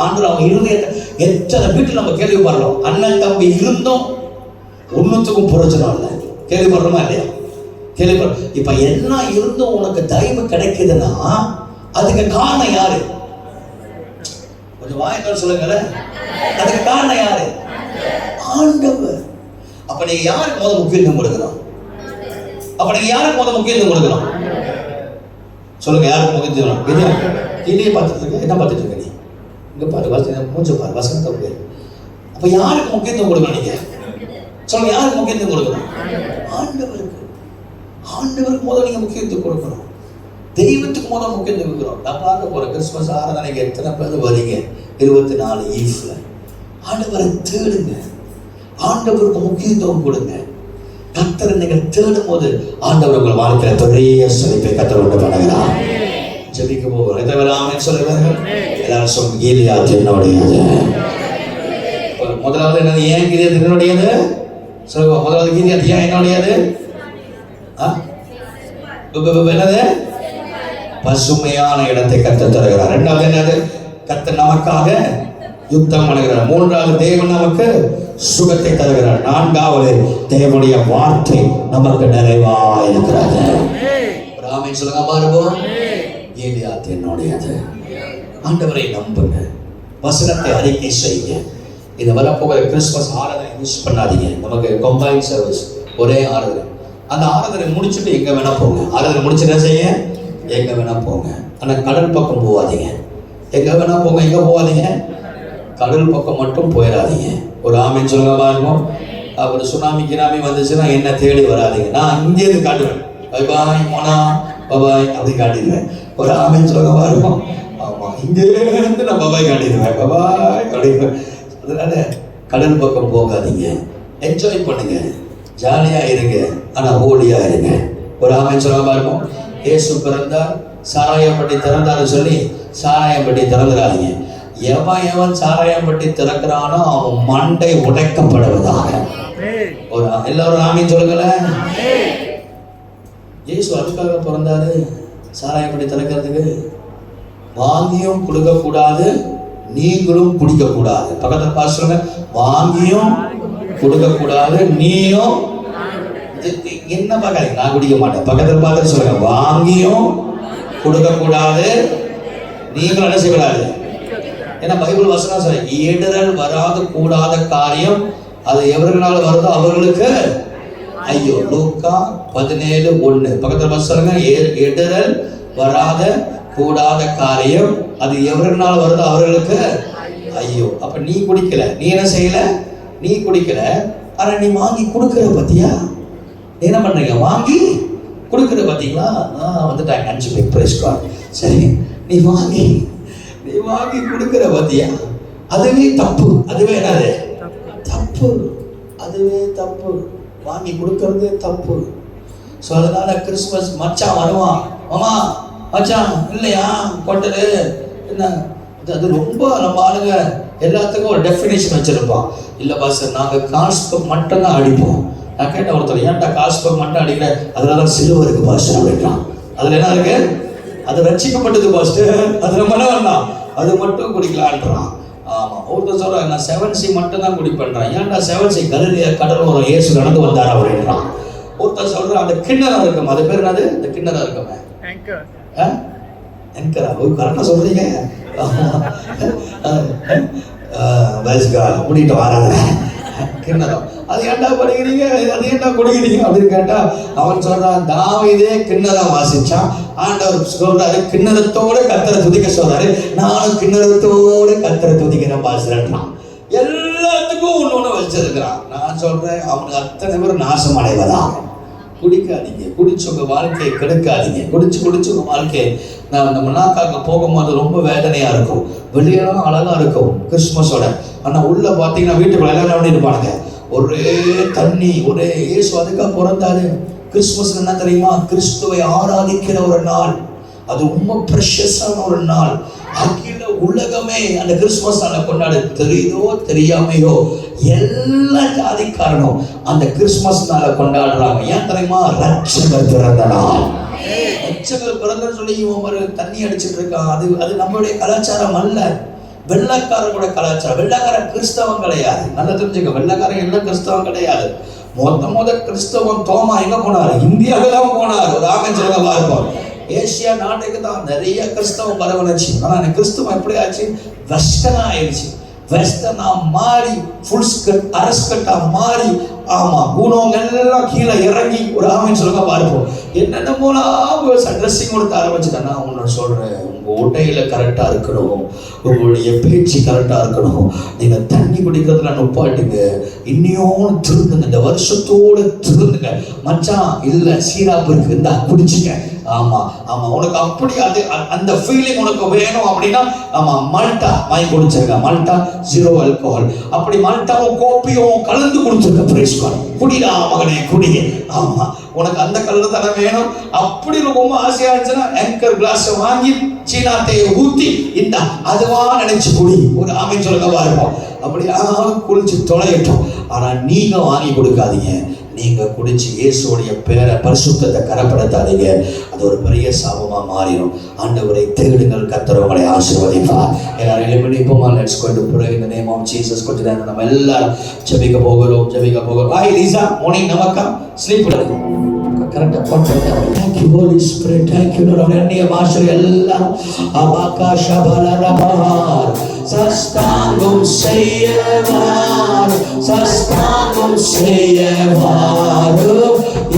ஆண்டவர் அவன் இருதயத்தை, எத்தனை வீட்டில் நம்ம கேள்விப்படுறோம், அண்ணன் தம்பி இருந்தும் ஒன்னுத்துக்கும் பிரயோஜனம் இல்லை. கேள்விப்படுறோமா இல்லையா? இப்ப எல்லாம் இருந்தும் உனக்கு தயவு கிடைக்குதுன்னா அதுக்கு காரணம் யாரு? கொஞ்சம் வாய்க்கால் சொல்லுங்களேன். அதுக்கு காரணம் யாரு? ஆண்டவர். அப்ப அப்ப நீங்க யாருக்கு முதல் முக்கியத்துவம் கொடுக்கணும்? அப்ப நீங்க யாருக்கு முதல் முக்கியத்துவம் கொடுக்கணும்? சொல்லுங்க, யாருக்கு முக்கியத்துவம்? கீழே பார்த்துட்டு இருக்க, என்ன பார்த்துட்டு இருக்க நீ? இங்க பாரு, மூஞ்ச பாரு, வசனத்தை போய். அப்ப யாருக்கு முக்கியத்துவம் கொடுக்கணும் நீங்க? சொல்லுங்க, யாருக்கு முக்கியத்துவம் கொடுக்கணும்? ஆண்டவருக்கு. ஆண்டவருக்கு முதல் நீங்க முக்கியத்துவம் கொடுக்கணும். தெய்வத்துக்கு முதல் முக்கியத்துவம் கொடுக்கணும். நான் பார்க்க போற கிறிஸ்துமஸ் ஆராதனைக்கு எத்தனை பேர் வரீங்க? 24 ஈஃப்ல. ஆண்டவரை தேடுங்க, ஆண்டவருக்கு முக்கியத்துவம் கொடுங்க. கர்த்தரை நீங்கள் தேடும் போது ஆண்டவர் உங்கள் வாழ்க்கையில பெரிய செழிப்பை கர்த்தர் உண்டு பண்ணுகிறார். ஜெபிக்க போகிறோம். எத்தனை பேர் ஆமென் சொல்லுவார்கள்? எல்லாரும் சொல்லுங்க, கிலியாத் என்னுடையது. முதலாவது என்னது? ஏன் கிலியாத் என்னுடையது? சொல்லுங்க, முதலாவது கிலியாத் ஏன் என்னுடையது? என்னது? பசுமையான இடத்தை கர்த்தர் தருகிறார். இரண்டாவது என்னது? கர்த்தர் நமக்காக யுத்தம் பண்ணுகிறார். மூன்றாவது, தேவன் நமக்கு சுகத்தை தருகிறார். நான்காவது, தேவனுடைய வார்த்தை நமக்கு நிறைவாக இருக்கிறது. ஆமென் சொல்லுங்க பாருங்க. கிலியாத் என்னுடையது. ஆண்டவரை நம்புங்க, வசனத்தை அறிக்கை செய்யுங்க. இது வரப்போகிற கிறிஸ்துமஸ் ஆராதனை மிஸ் பண்ணாதீங்க. நமக்கு கம்பைன் சர்வீஸ், ஒரே ஆராதனை. அந்த ஆராதனை முடிச்சுட்டு எங்க வேணா போங்க. ஆராதனை முடிச்சுட்டு என்ன செய்ய? எங்க வேணா போங்க. ஆனா கடல் பக்கம் போகாதீங்க. எங்க வேணா போங்க, எங்க போகாதீங்க? கடல் பக்கம் மட்டும் போயிடாதீங்க. ஒரு ஆமென் சொல்லுங்க பாருங்க. ஒரு சுனாமி கிராமி வந்துச்சுன்னா என்ன தேடி வராதிங்க. நான் இங்கேருந்து காட்டுவேன், பை பாய் மோனா பபாய் அப்படி காட்டிடுவேன். ஒரு ஆமென் சொல்லுங்க பாருங்க. ஆமா, இங்கேருந்து நான் பபாய் காட்டிடுவேன், பபாய் அப்படிடுவேன். அதனால கடல் பக்கம் போகாதீங்க. என்ஜாய் பண்ணுங்க, ஜாலியா இருங்க, ஆனா ஹோலியா இருங்க. ஒரு ஆமென் சொல்லுங்க பாருங்க. இயேசு பிறந்தார், சாராயப்பட்டி திறந்தாரு சொல்லி சாராயப்பட்டி திறந்துடாதீங்க. எவன் சாராயப்பட்டி திறக்கிறானோ அவன் மண்டை உடைக்கப்படுவதாக. ஒரு எல்லாரும் ஆமென் சொல்லுங்களேன். இயேசு அதுக்காக பிறந்தாரு, சாராயப்பட்டி திறக்கிறதுக்கு. வாங்கியும் கொடுக்க கூடாது, நீங்களும் குடிக்க கூடாது. பக்கத்துல பாசுங்க, வாங்கியும் கொடுக்க கூடாது, நீயும் என்ன பார்க்காதீங்க, நான் குடிக்க மாட்டேன். பக்கத்துல பார்த்து சொல்லுங்க, வாங்கியும் கொடுக்க கூடாது, நீங்களும் என்ன செய்யக்கூடாது. ஏன்னா பைபிள் வசனம் சொல்ல, இடரல் வராது கூடாத காரியம் அது எவர்களால் வருதோ அவர்களுக்கு ஐயோ. லூக்கா 17:1. பக்கத்துல சொல்லுங்க, இடரல் வராத கூடாத காரியம் அது எவர்களால் வருதோ அவர்களுக்கு ஐயோ. அப்ப நீ குடிக்கல, நீ என்ன செய்யல? நீ குடிக்கல, ஆனா நீ வாங்கி கொடுக்கிற பத்தியா? என்ன பண்றீங்க? வாங்கி கொடுக்கிற பாத்தீங்களா? வந்துட்டாங்க 5 பேர் பிரைஸ். சரி, நீ வாங்கி கொடுக்கிற பாத்தியா? அதுவே தப்பு. அதுவே என்னது? தப்பு. அதுவே தப்பு. வாங்கி கொடுக்கறது தப்பு. ஸோ அதனால கிறிஸ்துமஸ் மச்சான் வருவான், மாமா மச்சான் இல்லையா கொட்டது என்ன, அது ரொம்ப நம்ம ஆளுங்க எல்லாத்துக்கும் ஒரு டெஃபினேஷன் வச்சிருப்பான். இல்லை பாஸ்டர், நாங்கள் காஸ்பக் மட்டும் தான் அடிப்போம். நான் கேட்ட ஒருத்தர், ஏன்டா காஸ்பக் மட்டும் அடிக்கிற? அதுல தான் சிலுவை இருக்கு பாஸ்டர் அப்படின்றான். அதுல என்ன இருக்கு? அது ரட்சிக்கப்பட்டது பாஸ்டர், அது நம்ம என்ன வேண்டாம், அது மட்டும் குடிக்கலான்றான். ஆமா, ஒருத்தர் சொல்றாங்க, நான் 7C மட்டும் தான் குடிப்பேன்றான். ஏன்டா 7C? கலிலேயா கடலோரம் இயேசு நடந்து வந்தார் அப்படின்றான். ஒருத்தர் சொல்றான், அந்த கிண்ணறம் இருக்கும், அது பேர் என்னது? இந்த கிண்ணறம் இருக்குமே, என்கரா. கரெக்டா சொல்றீங்க. முடிட்டு வராத கிண்ணறம். அது ஏன்டா படிக்கிறீங்க, அது ஏன்டா குடிக்கிறீங்க அப்படின்னு கேட்டா அவன் சொல்றான், தாவீதே கிண்ணறம் வாசிச்சான், ஆண்டவர் சொல்றாரு கிண்ணறத்தோட கர்த்தரை துதிக்க சொல்றாரு, நானும் கிண்ணறத்தோட கர்த்தரை துதிக்கிறேன் பாசுறான். எல்லாத்துக்கும் ஒண்ணு வச்சிருக்கிறான். நான் சொல்றேன், அவனுக்கு அத்தனை பேர் நாசம் அடைவதா. குடிக்காதீங்க, குடிச்சு உங்க வாழ்க்கையை கெடுக்காதீங்க. குடிச்சு உங்க வாழ்க்கையை நான் நம்ம நாக்காக்க போகும்போது ரொம்ப வேதனையா இருக்கும். வெளியெல்லாம் அழகா இருக்கும் கிறிஸ்துமஸோட, ஆனா உள்ள பாத்தீங்கன்னா வீட்டுக்குள்ள எல்லாம் எப்படி இருப்பானுங்க, ஒரே தண்ணி, ஒரே இயேசு அதுக்காக பிறந்தாரு. கிறிஸ்துமஸ் என்ன தெரியுமா? கிறிஸ்துவை ஆராதிக்கிற ஒரு நாள். அது ரொம்ப ப்ரெஷஸான ஒரு நாள். அகில உலகமே அந்த கிறிஸ்துமஸ் நாளை கொண்டாடு. தெரியுதோ தெரியாமையோ எல்லா ஜாதிக்காரனும் அந்த கிறிஸ்துமஸ் நாளை கொண்டாடுறாங்க. ஏன் தெரியுமா? ரட்சகர் பிறந்த நாள். ரட்சகர் பிறந்தன்னு சொல்லி இவன் ஒரு தண்ணி அடிச்சுட்டு இருக்கான். அது நம்மளுடைய கலாச்சாரம் அல்ல, வெள்ளைக்காரனோட கலாச்சாரம். வெள்ளைக்காரன் கிறிஸ்தவம் கிடையாது. நல்லா தெரிஞ்சுக்க, வெள்ளைக்காரன் எல்லாம் கிறிஸ்தவம் கிடையாது. முத கிறிஸ்தவம் தோமா எங்க போனாரு? இந்தியாவுக்கு தான் போனார். ஒரு ஆமென் சொல்லுங்க பார்ப்போம். ஏசியா நாட்டுக்கு தான் நிறைய கிறிஸ்தவம் பரவணுச்சு. ஆனா அந்த கிறிஸ்தவம் எப்படி ஆச்சு? வெஸ்டர்னா ஆயிடுச்சு. வெஸ்டர்னா மாறி, ஃபுல் ஸ்கர்ட் அரஸ்கட்டா மாறி ஆமா குணம் எல்லாம் கீழே இறங்கி ஒரு ஆமைன்னு சொல்லுங்க பார்ப்போம். என்னென்னமோலாம் ட்ரெஸ்ஸிங் கொடுத்து ஆரம்பிச்சுட்டேன். நான் ஒன்று சொல்றேன், உங்க உடையில கரெக்டா இருக்கணும், உங்களுடைய பேச்சு கரெக்டா இருக்கணும், நீங்க தண்ணி குடிக்கிறதுல நுப்பாட்டுங்க, இன்னையோன்னு திருந்துங்க, இந்த வருஷத்தோடு திருந்துங்க. மச்சான் இல்ல சீராப்பு இருக்கு இருந்தா குடிச்சுங்க. ஆமா ஆமா உனக்கு அப்படி அது அந்த ஃபீலிங் உனக்கு வேணும் அப்படின்னா ஆமா மால்டா வாங்கி குடிச்சிருக்க. Malta 0 alcohol. அப்படி மால்டாவும் கோப்பியும் கலந்து குடிச்சிருக்க. Price God. குடிடா மகனே குடி. ஆமா உனக்கு அந்த கலர் தானே வேணும். அப்படி ரொம்ப ஆசையா இருந்துச்சுன்னா ஆங்கர் கிளாஸ் வாங்கி சீனாத்தையை ஊத்தி இந்த அதுவா நினைச்சு குடி. ஒரு ஆமைன்னு சொல்லுங்க பாருப்போம். அப்படி குளிச்சு தொலையட்டும். ஆனா நீங்க வாங்கி கொடுக்காதீங்க. நீங்க குடிச்சு இயேசுடைய பேரை பரிசுத்தத்தை கரப்படுத்தாதீங்க. அது ஒரு பெரிய சாபமா மாறிடும். ஆண்டவரை தேடுங்கள், கர்த்தர் உங்களை ஆசீர்வதிப்பார். எல்லாரும் எழுப்பிப்போமா? Let's go to pray in the name of Jesus. கொஞ்ச நேரம் நம்ம எல்லாரும் ஜெபிக்க போகிறோம். ஹாய் லீசா, மார்னிங் நமக்கா ஸ்லீப் கரெக்டா போட்டுருங்க. Thank you Holy Spirit. Thank you Lord. அன்னிய பாஷை எல்லாரும் அபாகா ஷபலரபார் சஸ்தாங்கம் செய்யவார், சஸ்தாங்கம் செய்யவார்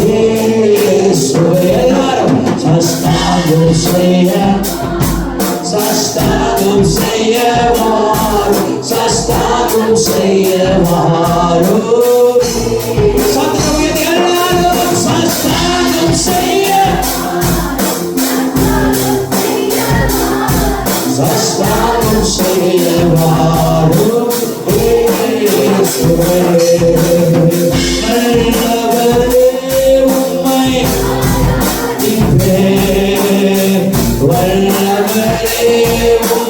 இயேசுவே. எல்லாரும் சஸ்தாங்கம் செய்யவார், சஸ்தாங்கம் செய்யவார், சஸ்தாங்கம் செய்யவார்